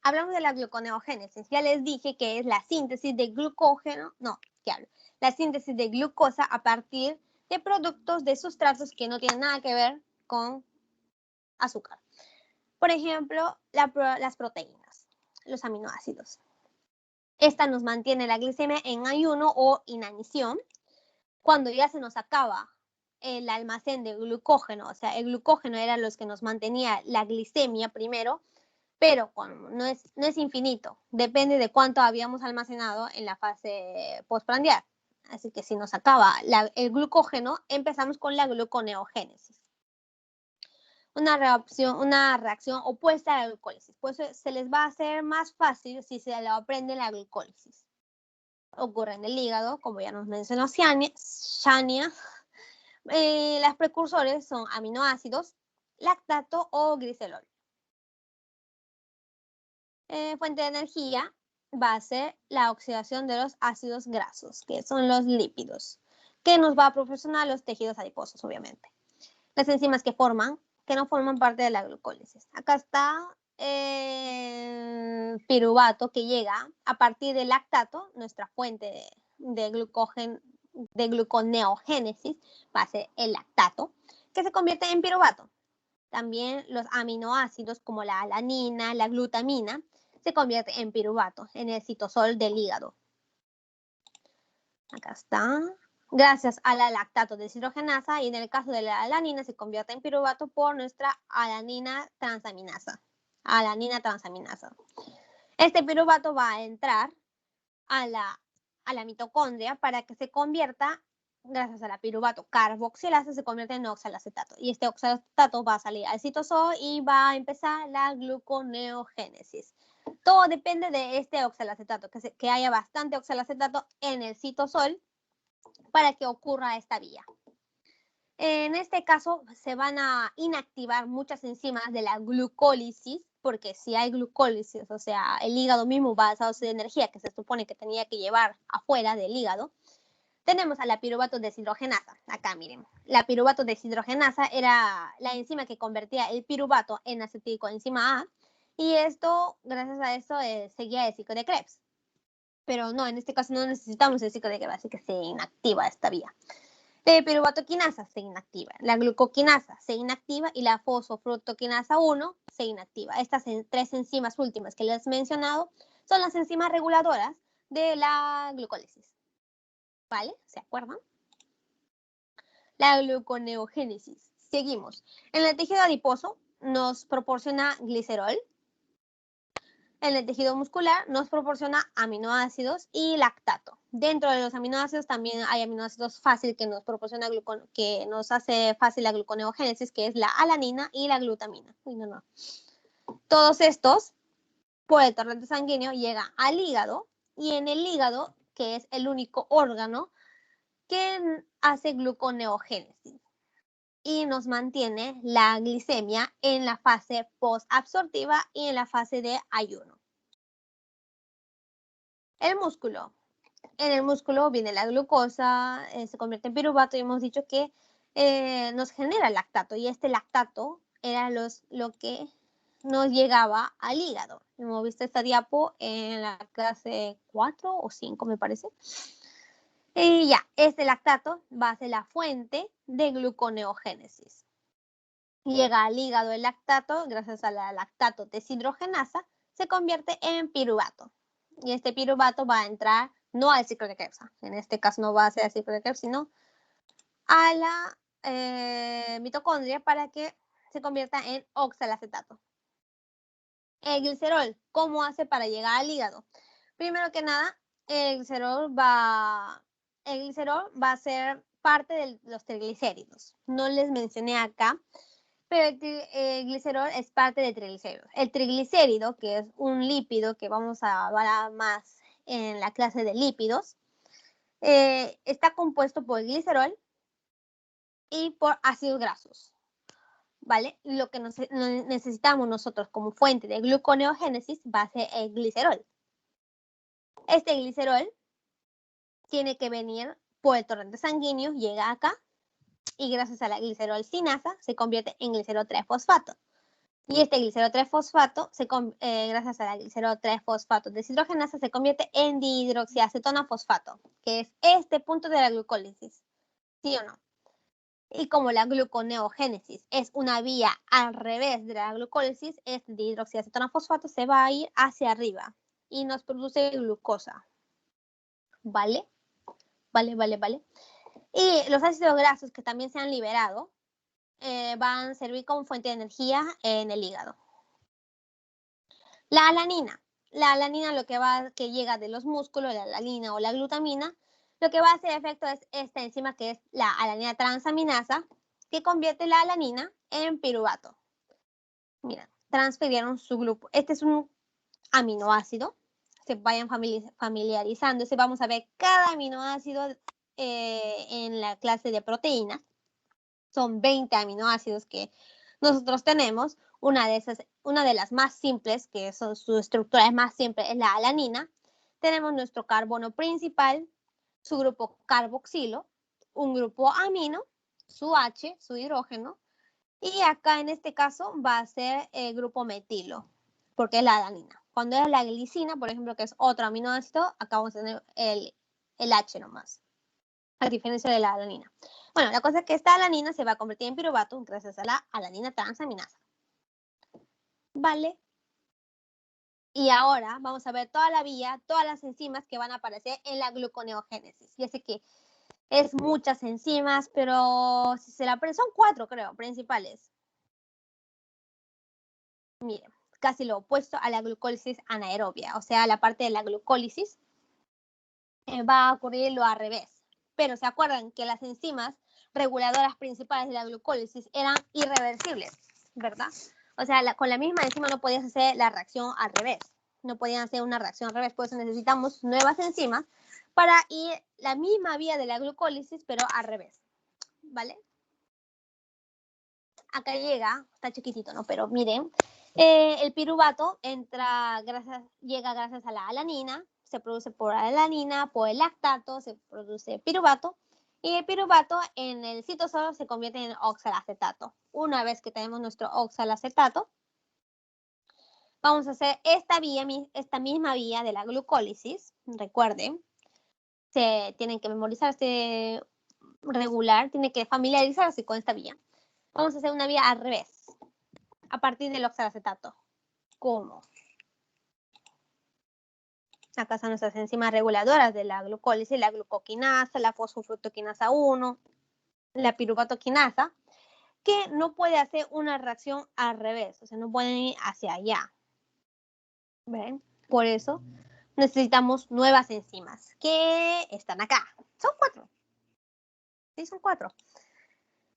Hablamos de la gluconeogénesis. Ya les dije que es la síntesis de glucógeno. No, ¿qué hablo? La síntesis de glucosa a partir de productos de sustratos que no tienen nada que ver con azúcar. Por ejemplo, las proteínas, los aminoácidos. Esta nos mantiene la glicemia en ayuno o inanición. Cuando ya se nos acaba el almacén de glucógeno, o sea, el glucógeno era los que nos mantenía la glicemia primero, pero no es infinito, depende de cuánto habíamos almacenado en la fase postprandial. Así que si nos acaba el glucógeno, empezamos con la gluconeogénesis. una reacción opuesta a la glucólisis. Por eso se les va a hacer más fácil si se lo aprenden la glucólisis. Ocurre en el hígado, como ya nos mencionó Shania. Las precursores son aminoácidos, lactato o glicerol. Fuente de energía va a ser la oxidación de los ácidos grasos, que son los lípidos, que nos va a proporcionar los tejidos adiposos, obviamente. Las enzimas que no forman parte de la glucólisis. Acá está piruvato, que llega a partir del lactato, nuestra fuente de gluconeogénesis, va a ser el lactato, que se convierte en piruvato. También los aminoácidos como la alanina, la glutamina, se convierte en piruvato en el citosol del hígado. Acá está. Gracias a la lactato deshidrogenasa, y en el caso de la alanina se convierte en piruvato por nuestra alanina transaminasa. Este piruvato va a entrar a la mitocondria para que se convierta, gracias a la piruvato carboxilasa, se convierte en oxalacetato. Y este oxalacetato va a salir al citosol y va a empezar la gluconeogénesis. Todo depende de este oxalacetato, que haya bastante oxalacetato en el citosol para que ocurra esta vía. En este caso se van a inactivar muchas enzimas de la glucólisis, porque si hay glucólisis, o sea, el hígado mismo va a usar de energía que se supone que tenía que llevar afuera del hígado. Tenemos a la piruvato deshidrogenasa. Acá miren, la piruvato deshidrogenasa era la enzima que convertía el piruvato en acetilcoenzima A, y esto, gracias a esto, seguía el ciclo de Krebs. Pero no, en este caso no necesitamos el ciclo de Krebs, así que se inactiva esta vía. La piruvatoquinasa se inactiva, la glucoquinasa se inactiva y la fosfofructoquinasa 1 se inactiva. Estas tres enzimas últimas que les he mencionado son las enzimas reguladoras de la glucólisis. ¿Vale? ¿Se acuerdan? La gluconeogénesis. Seguimos. En el tejido adiposo nos proporciona glicerol. En el tejido muscular nos proporciona aminoácidos y lactato. Dentro de los aminoácidos también hay aminoácidos fáciles que nos proporciona que nos hace fácil la gluconeogénesis, que es la alanina y la glutamina. Todos estos, por el torrente sanguíneo, llegan al hígado, y en el hígado, que es el único órgano que hace gluconeogénesis y nos mantiene la glicemia en la fase posabsortiva y en la fase de ayuno. El músculo. En el músculo viene la glucosa, se convierte en piruvato, y hemos dicho que nos genera lactato, y este lactato era lo que nos llegaba al hígado. Hemos visto esta diapo en la clase 4 o 5, me parece. Y ya, este lactato va a ser la fuente de gluconeogénesis. Llega al hígado el lactato, gracias a la lactato deshidrogenasa, se convierte en piruvato. Y este piruvato va a entrar no al ciclo de Krebs, en este caso no va a ser el ciclo de Krebs, sino a la mitocondria para que se convierta en oxalacetato. El glicerol, ¿cómo hace para llegar al hígado? Primero que nada, el glicerol va a ser parte de los triglicéridos. No les mencioné acá, pero el glicerol es parte del triglicérido. El triglicérido, que es un lípido que vamos a hablar más en la clase de lípidos, está compuesto por glicerol y por ácidos grasos. ¿Vale? Lo que necesitamos nosotros como fuente de gluconeogénesis va a ser el glicerol. Este glicerol tiene que venir por el torrente sanguíneo, llega acá, y gracias a la glicerol-sinasa se convierte en glicerol 3-fosfato. Y este glicerol 3-fosfato, gracias a la glicerol 3-fosfato deshidrogenasa, se convierte en dihidroxiacetona fosfato, que es este punto de la glucólisis. ¿Sí o no? Y como la gluconeogénesis es una vía al revés de la glucólisis, este dihidroxiacetona fosfato se va a ir hacia arriba y nos produce glucosa. ¿Vale? Vale. Y los ácidos grasos que también se han liberado van a servir como fuente de energía en el hígado. La alanina. La alanina, que llega de los músculos, la alanina o la glutamina, lo que va a hacer efecto es esta enzima, que es la alanina transaminasa, que convierte la alanina en piruvato. Mira, transfirieron su grupo. Este es un aminoácido. Se vayan familiarizándose. Vamos a ver cada aminoácido en la clase de proteínas. Son 20 aminoácidos que nosotros tenemos. Una de las más simples, que son su estructura es más simple, es la alanina. Tenemos nuestro carbono principal, su grupo carboxilo, un grupo amino, su H, su hidrógeno, y acá en este caso va a ser el grupo metilo, porque es la alanina. Cuando es la glicina, por ejemplo, que es otro aminoácido, acá vamos a tener el H nomás, a diferencia de la alanina. Bueno, la cosa es que esta alanina se va a convertir en piruvato gracias a la alanina transaminasa. ¿Vale? Y ahora vamos a ver toda la vía, todas las enzimas que van a aparecer en la gluconeogénesis. Ya sé que es muchas enzimas, pero si se la son 4, creo, principales. Miren, casi lo opuesto a la glucólisis anaerobia, o sea, la parte de la glucólisis va a ocurrir lo al revés. Pero se acuerdan que las enzimas reguladoras principales de la glucólisis eran irreversibles, ¿verdad? O sea, con la misma enzima no podías hacer la reacción al revés. No podían hacer una reacción al revés, por eso necesitamos nuevas enzimas para ir la misma vía de la glucólisis, pero al revés, ¿vale? Acá llega, está chiquitito, ¿no? Pero miren, el piruvato llega gracias a la alanina, se produce por alanina, por el lactato, se produce piruvato, y el piruvato en el citosol se convierte en oxalacetato. Una vez que tenemos nuestro oxalacetato, vamos a hacer esta misma vía de la glucólisis. Recuerden, se tienen que memorizarse regular, tienen que familiarizarse con esta vía. Vamos a hacer una vía al revés, a partir del oxalacetato. ¿Cómo? Acá están nuestras enzimas reguladoras de la glucólisis, la glucoquinasa, la fosfofructoquinasa 1, la piruvatoquinasa, que no puede hacer una reacción al revés, o sea, no pueden ir hacia allá. ¿Ven? Por eso necesitamos nuevas enzimas que están acá. Son 4. Sí, son 4.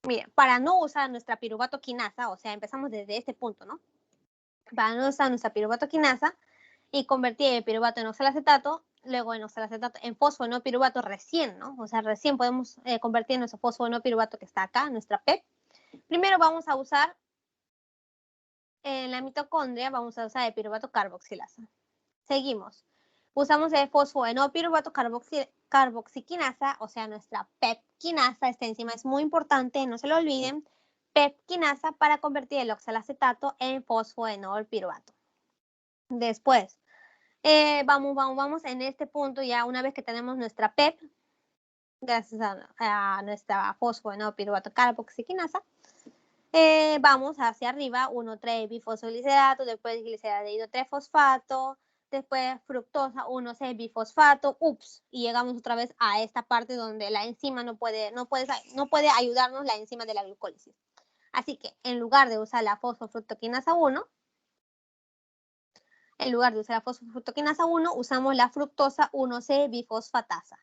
Miren, para no usar nuestra piruvatoquinasa, o sea, empezamos desde este punto, ¿no? Para no usar nuestra piruvatoquinasa y convertir el piruvato en oxalacetato, luego en oxalacetato en fosfoenopiruvato recién, ¿no? O sea, recién podemos convertir nuestro fosfoenopiruvato que está acá, nuestra PEP. Primero vamos a usar, en la mitocondria, vamos a usar el piruvato carboxilasa. Seguimos. Usamos el fosfoenopiruvato carboxiquinasa, o sea, nuestra pepquinasa. Esta enzima es muy importante, no se lo olviden. Pepquinasa para convertir el oxalacetato en fosfoenolpiruvato. Después, vamos en este punto ya una vez que tenemos nuestra PEP, gracias a nuestra fosfoenopiruvato carboxiquinasa, vamos hacia arriba, 1,3-bifosfoglicerato, después gliceraldehído 3-fosfato, después fructosa 1,6-bifosfato, y llegamos otra vez a esta parte donde la enzima no puede ayudarnos la enzima de la glucólisis. Así que en lugar de usar la fosfofructoquinasa 1, usamos la fructosa 1,6-bifosfatasa.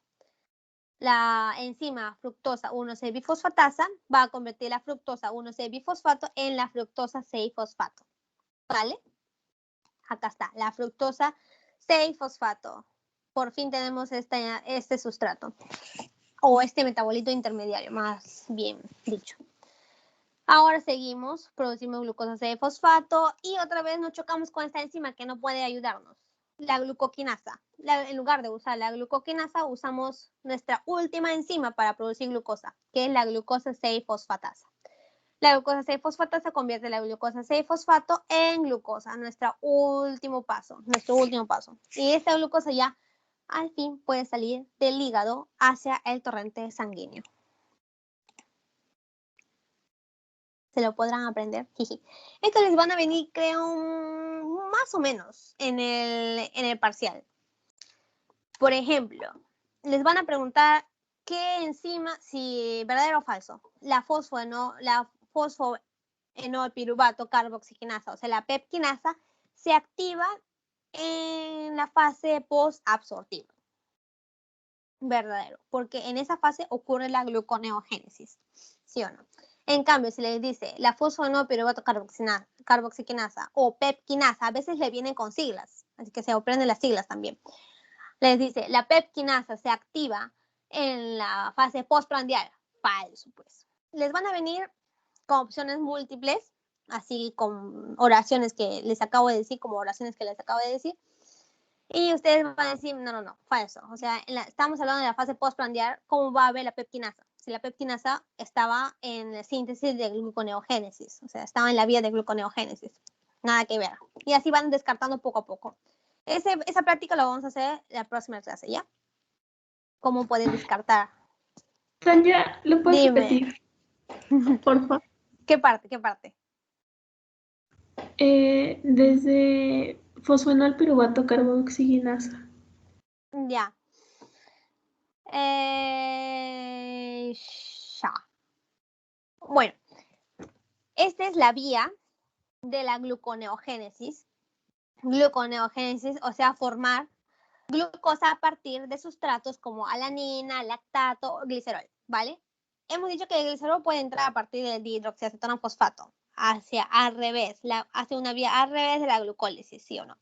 La enzima fructosa 1,6-bifosfatasa va a convertir la fructosa 1,6-bifosfato en la fructosa 6-fosfato. ¿Vale? Acá está, la fructosa 6-fosfato. Por fin tenemos este sustrato, o este metabolito intermediario, más bien dicho. Ahora seguimos, producimos glucosa 6-fosfato y otra vez nos chocamos con esta enzima que no puede ayudarnos, la glucoquinasa. En lugar de usar la glucoquinasa, usamos nuestra última enzima para producir glucosa, que es la glucosa 6-fosfatasa. La glucosa 6-fosfatasa convierte la glucosa 6-fosfato en glucosa, nuestro último paso. Y esta glucosa ya al fin puede salir del hígado hacia el torrente sanguíneo. Se lo podrán aprender. Esto les van a venir, creo, más o menos en el parcial. Por ejemplo, les van a preguntar qué enzima, si verdadero o falso, la fosfoenolpiruvato carboxiquinasa, o sea, la pepquinasa, se activa en la fase posabsortiva. Verdadero, porque en esa fase ocurre la gluconeogénesis, ¿sí o no? En cambio, si les dice la fosfoenopiruvato carboxiquinasa o pepquinasa, a veces le vienen con siglas, así que se aprenden las siglas también. Les dice, la pepquinasa se activa en la fase postprandial. Falso, pues. Les van a venir con opciones múltiples, así con oraciones que les acabo de decir, como oraciones que les acabo de decir. Y ustedes van a decir, no, falso. O sea, estamos hablando de la fase postprandial, ¿cómo va a ver la pepquinasa? Si la pepquinasa estaba en la síntesis de gluconeogénesis, o sea, estaba en la vía de gluconeogénesis. Nada que ver. Y así van descartando poco a poco. Esa práctica la vamos a hacer la próxima clase, ¿ya? ¿Cómo pueden descartar? Tania, ¿lo puedes Dime. repetir? Por favor. ¿Qué parte? ¿Qué parte? Desde fosfonol piruvato carboxiquinasa. Ya. Ya. Bueno, esta es la vía de la gluconeogénesis. Gluconeogénesis, o sea, formar glucosa a partir de sustratos como alanina, lactato o glicerol, ¿vale? Hemos dicho que el glicerol puede entrar a partir del dihidroxiacetona fosfato, hacia al revés, hacia una vía al revés de la glucólisis, ¿sí o no?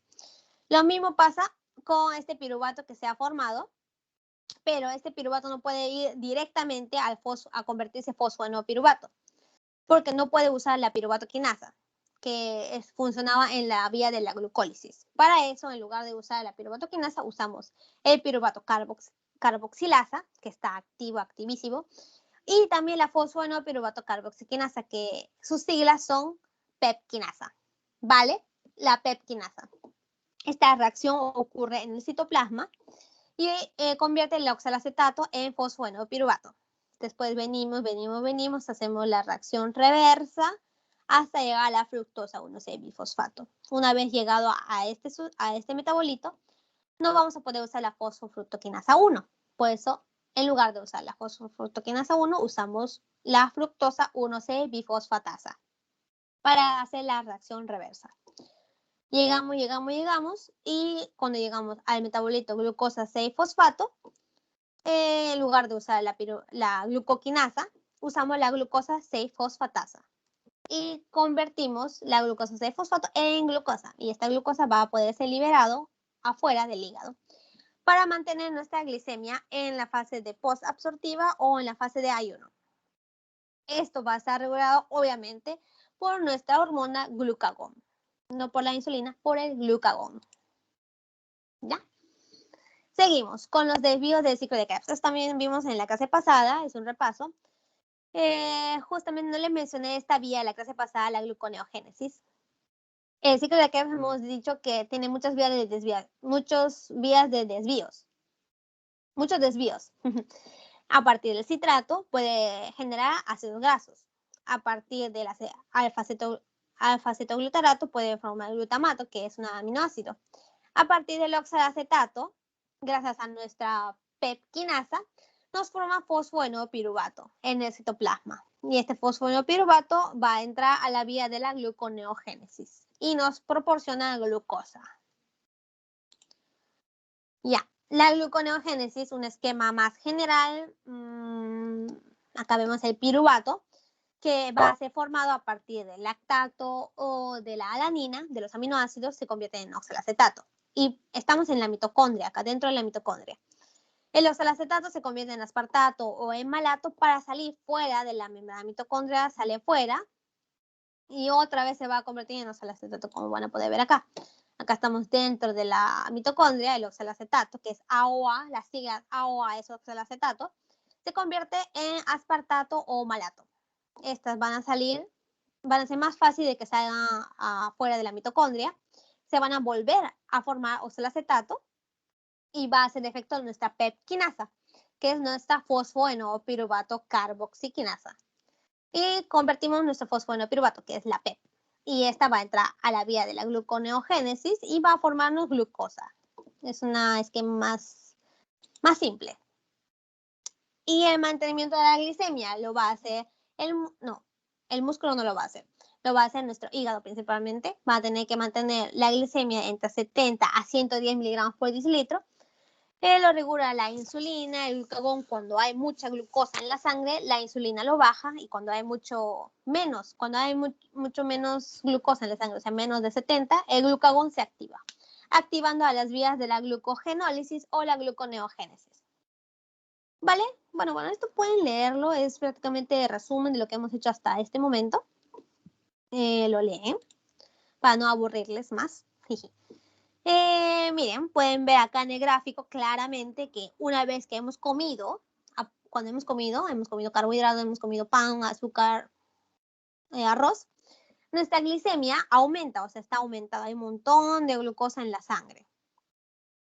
Lo mismo pasa con este piruvato que se ha formado, pero este piruvato no puede ir directamente a convertirse fosfoenopiruvato, porque no puede usar la piruvato quinasa, que funcionaba en la vía de la glucólisis. Para eso, en lugar de usar la piruvato quinasa, usamos el piruvato carboxilasa, que está activísimo, y también la fosfoenopiruvato carboxiquinasa, que sus siglas son pepquinasa, ¿vale? La pepquinasa. Esta reacción ocurre en el citoplasma y convierte el oxalacetato en fosfoenopiruvato. Después venimos, hacemos la reacción reversa hasta llegar a la fructosa 1,6-bifosfato. Una vez llegado a este metabolito, no vamos a poder usar la fosfofructoquinasa 1. Por eso, en lugar de usar la fosfofructoquinasa 1, usamos la fructosa 1,6-bifosfatasa para hacer la reacción reversa. Llegamos y cuando llegamos al metabolito glucosa 6-fosfato, en lugar de usar la glucoquinasa, usamos la glucosa 6-fosfatasa y convertimos la glucosa 6-fosfato en glucosa y esta glucosa va a poder ser liberado afuera del hígado para mantener nuestra glicemia en la fase de postabsortiva o en la fase de ayuno. Esto va a estar regulado obviamente por nuestra hormona glucagón, no por la insulina, por el glucagón. ¿Ya? Seguimos con los desvíos del ciclo de Krebs. Esto también vimos en la clase pasada, es un repaso. Justamente no les mencioné esta vía de la clase pasada, la gluconeogénesis. El ciclo de Krebs hemos dicho que tiene muchos desvíos. A partir del citrato puede generar ácidos grasos. A partir del alfa-cetoglutarato puede formar glutamato, que es un aminoácido. A partir del oxalacetato, gracias a nuestra pepquinasa, nos forma fosfoenopiruvato en el citoplasma. Y este fosfoenopiruvato va a entrar a la vía de la gluconeogénesis y nos proporciona glucosa. Ya, la gluconeogénesis, un esquema más general. Acá vemos el piruvato, que va a ser formado a partir del lactato o de la alanina, de los aminoácidos, se convierte en oxalacetato. Y estamos en la mitocondria, acá dentro de la mitocondria. El oxalacetato se convierte en aspartato o en malato para salir fuera de la membrana mitocondria, sale fuera y otra vez se va a convertir en oxalacetato, como van a poder ver acá. Acá estamos dentro de la mitocondria, el oxalacetato, que es AOA, las siglas AOA es oxalacetato, se convierte en aspartato o malato. Estas van a ser más fácil de que salgan afuera de la mitocondria, se van a volver a formar oxalacetato y va a hacer efecto nuestra pepquinasa, que es nuestra fosfoenopiruvato carboxiquinasa. Y convertimos nuestro fosfoenopiruvato, que es la PEP. Y esta va a entrar a la vía de la gluconeogénesis y va a formarnos glucosa. Es una esquema más simple. Y el mantenimiento de la glicemia lo va a hacer el músculo no lo va a hacer. Lo va a hacer nuestro hígado principalmente. Va a tener que mantener la glicemia entre 70 a 110 miligramos por decilitro. Lo regula la insulina, el glucagón. Cuando hay mucha glucosa en la sangre, la insulina lo baja, y cuando hay mucho menos glucosa en la sangre, o sea, menos de 70, el glucagón se activa, activando a las vías de la glucogenólisis o la gluconeogénesis. ¿Vale? Bueno, esto pueden leerlo, es prácticamente el resumen de lo que hemos hecho hasta este momento. Lo leen para no aburrirles más. Miren, pueden ver acá en el gráfico claramente que una vez que hemos comido, cuando hemos comido carbohidratos, hemos comido pan, azúcar, arroz, nuestra glicemia aumenta, o sea, está aumentada, hay un montón de glucosa en la sangre.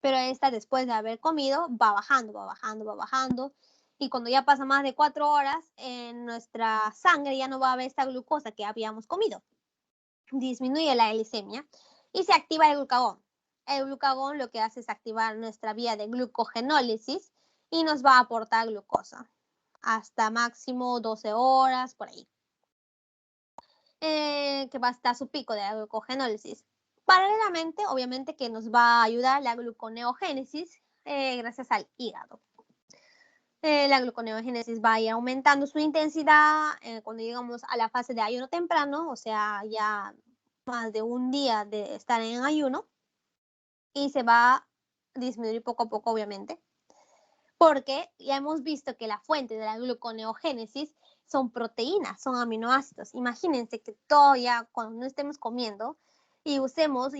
Pero esta, después de haber comido, va bajando, va bajando, va bajando. Y cuando ya pasa más de 4 horas, en nuestra sangre ya no va a haber esta glucosa que habíamos comido. Disminuye la glicemia y se activa el glucagón. El glucagón lo que hace es activar nuestra vía de glucogenólisis y nos va a aportar glucosa hasta máximo 12 horas, por ahí. Que va a estar su pico de la glucogenólisis. Paralelamente, obviamente, que nos va a ayudar la gluconeogénesis gracias al hígado. La gluconeogénesis va a ir aumentando su intensidad cuando llegamos a la fase de ayuno temprano, o sea, ya más de un día de estar en ayuno, y se va a disminuir poco a poco, obviamente, porque ya hemos visto que la fuente de la gluconeogénesis son proteínas, son aminoácidos. Imagínense que todo ya cuando no estemos comiendo y usemos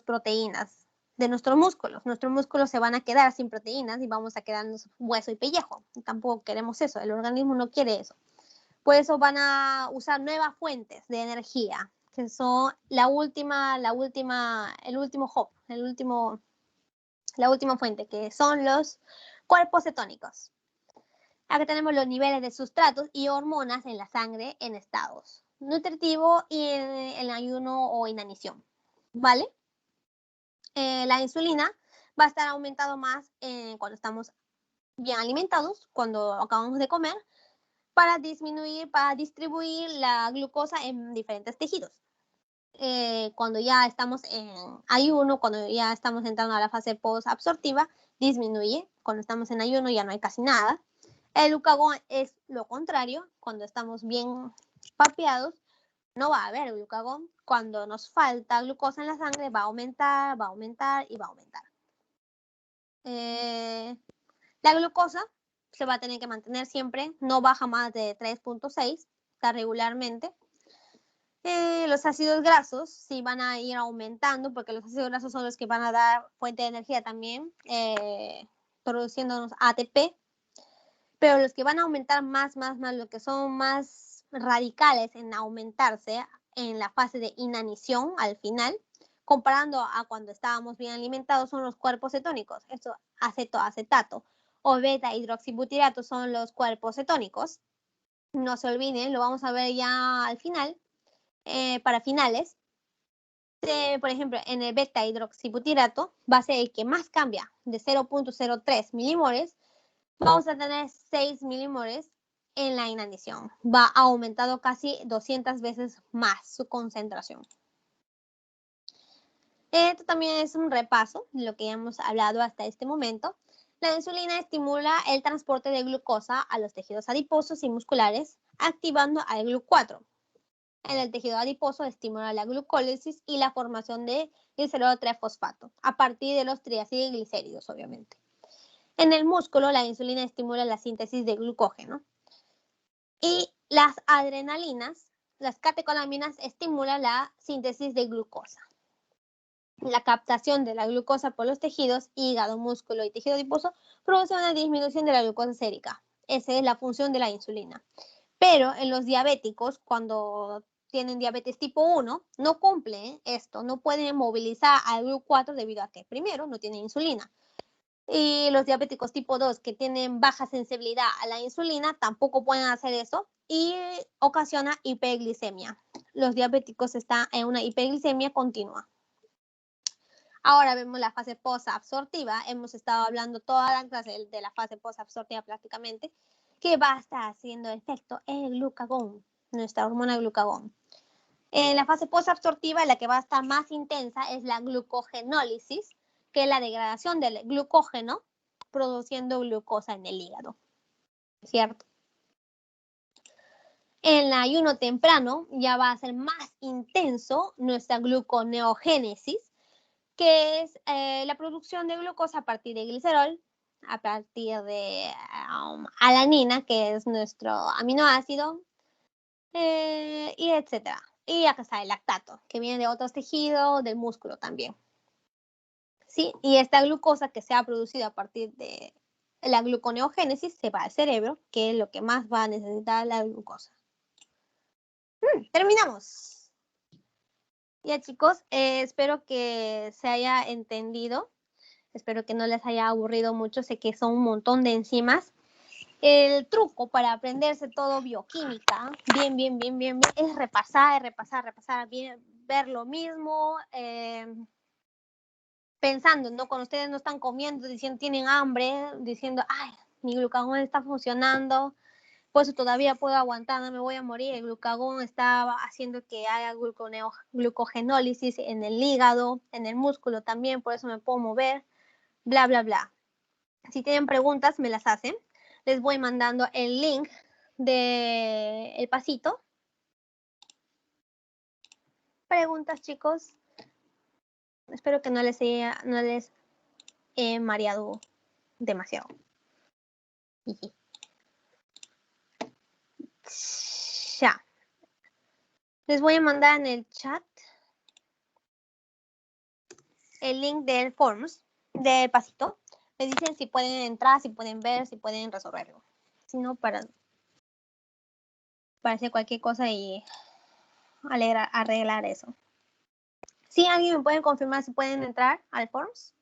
proteínas de nuestros músculos se van a quedar sin proteínas y vamos a quedarnos hueso y pellejo. Tampoco queremos eso, el organismo no quiere eso. Por eso van a usar nuevas fuentes de energía, que son la última fuente, que son los cuerpos cetónicos. Acá tenemos los niveles de sustratos y hormonas en la sangre en estados nutritivo y en ayuno o inanición, ¿vale? La insulina va a estar aumentado más cuando estamos bien alimentados, cuando acabamos de comer, para distribuir la glucosa en diferentes tejidos. Cuando ya estamos en ayuno, cuando ya estamos entrando a la fase posabsortiva, disminuye. Cuando estamos en ayuno ya no hay casi nada. El glucagón es lo contrario. Cuando estamos bien papeados, no va a haber glucagón. Cuando nos falta glucosa en la sangre, va a aumentar, va a aumentar y va a aumentar. La glucosa se va a tener que mantener siempre, no baja más de 3.6, está regularmente. Los ácidos grasos sí van a ir aumentando, porque los ácidos grasos son los que van a dar fuente de energía también, produciéndonos ATP, pero los que van a aumentar más, lo que son más radicales en aumentarse en la fase de inanición al final, comparando a cuando estábamos bien alimentados, son los cuerpos cetónicos. Esto, acetato o beta hidroxibutirato son los cuerpos cetónicos. No se olviden, lo vamos a ver ya al final. Para finales, por ejemplo, en el beta hidroxibutirato va a ser el que más cambia, de 0.03 milimoles, vamos a tener 6 milimoles en la inanición. Va aumentado casi 200 veces más su concentración. Esto también es un repaso de lo que hemos hablado hasta este momento. La insulina estimula el transporte de glucosa a los tejidos adiposos y musculares, activando al GLUC4. En el tejido adiposo estimula la glucólisis y la formación de glicerol 3-fosfato, a partir de los triacilglicéridos, obviamente. En el músculo, la insulina estimula la síntesis de glucógeno. Y las adrenalinas, las catecolaminas, estimulan la síntesis de glucosa. La captación de la glucosa por los tejidos, hígado, músculo y tejido adiposo, produce una disminución de la glucosa sérica. Esa es la función de la insulina. Pero en los diabéticos, cuando tienen diabetes tipo 1, no cumple esto, no pueden movilizar al GLUC4 debido a que, primero, no tienen insulina. Y los diabéticos tipo 2, que tienen baja sensibilidad a la insulina, tampoco pueden hacer eso y ocasiona hiperglicemia. Los diabéticos están en una hiperglicemia continua. Ahora vemos la fase posabsortiva. Hemos estado hablando toda la clase de la fase posabsortiva prácticamente, que va a estar haciendo efecto el glucagón, nuestra hormona glucagón. En la fase posabsortiva, la que va a estar más intensa es la glucogenólisis, que es la degradación del glucógeno, produciendo glucosa en el hígado, ¿cierto? En el ayuno temprano ya va a ser más intenso nuestra gluconeogénesis, que es la producción de glucosa a partir de glicerol, a partir de alanina, que es nuestro aminoácido, y etcétera. Y acá está el lactato, que viene de otros tejidos, del músculo también. ¿Sí? Y esta glucosa que se ha producido a partir de la gluconeogénesis se va al cerebro, que es lo que más va a necesitar la glucosa. Terminamos. Ya, chicos, espero que se haya entendido. Espero que no les haya aburrido mucho. Sé que son un montón de enzimas. El truco para aprenderse todo bioquímica, bien, es repasar, bien, ver lo mismo, pensando, ¿no? Cuando ustedes no están comiendo, diciendo, tienen hambre, diciendo, ay, mi glucagón está funcionando, pues todavía puedo aguantar, no me voy a morir. El glucagón está haciendo que haya glucogenólisis en el hígado, en el músculo también, por eso me puedo mover, bla, bla, bla. Si tienen preguntas, me las hacen. Les voy mandando el link del pasito. Preguntas, chicos. Espero que no les he mareado demasiado. Ya. Les voy a mandar en el chat el link del Forms, del pasito. Me dicen si pueden entrar, si pueden ver, si pueden resolverlo. Si no, para hacer cualquier cosa y arreglar eso. ¿Sí? ¿Alguien me puede confirmar si pueden entrar al Forms?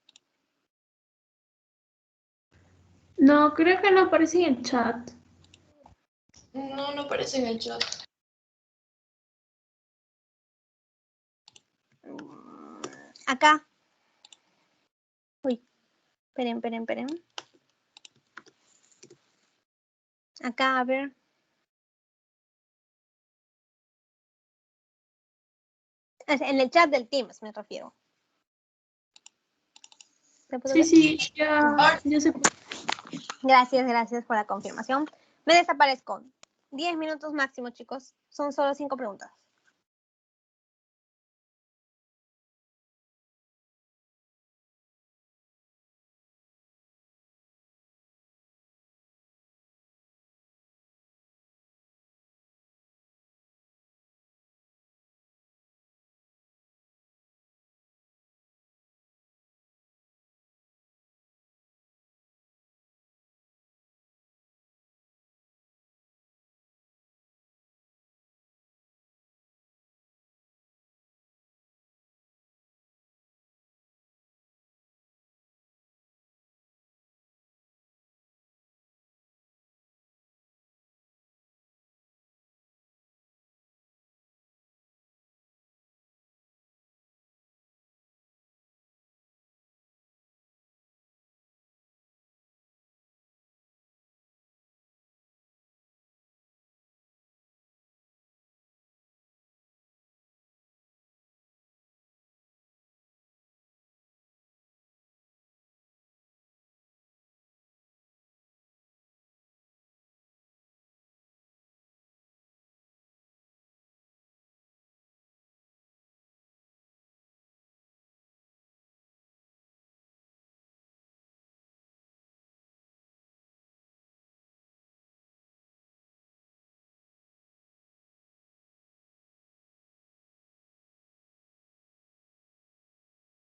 No, creo que no aparece en el chat. No, no aparece en el chat. Acá. Uy, esperen. Acá, a ver. En el chat del Teams me refiero. ¿Se puede ver? Sí, ya sé. Gracias por la confirmación. Me desaparezco. 10 minutos máximo, chicos. Son solo 5 preguntas.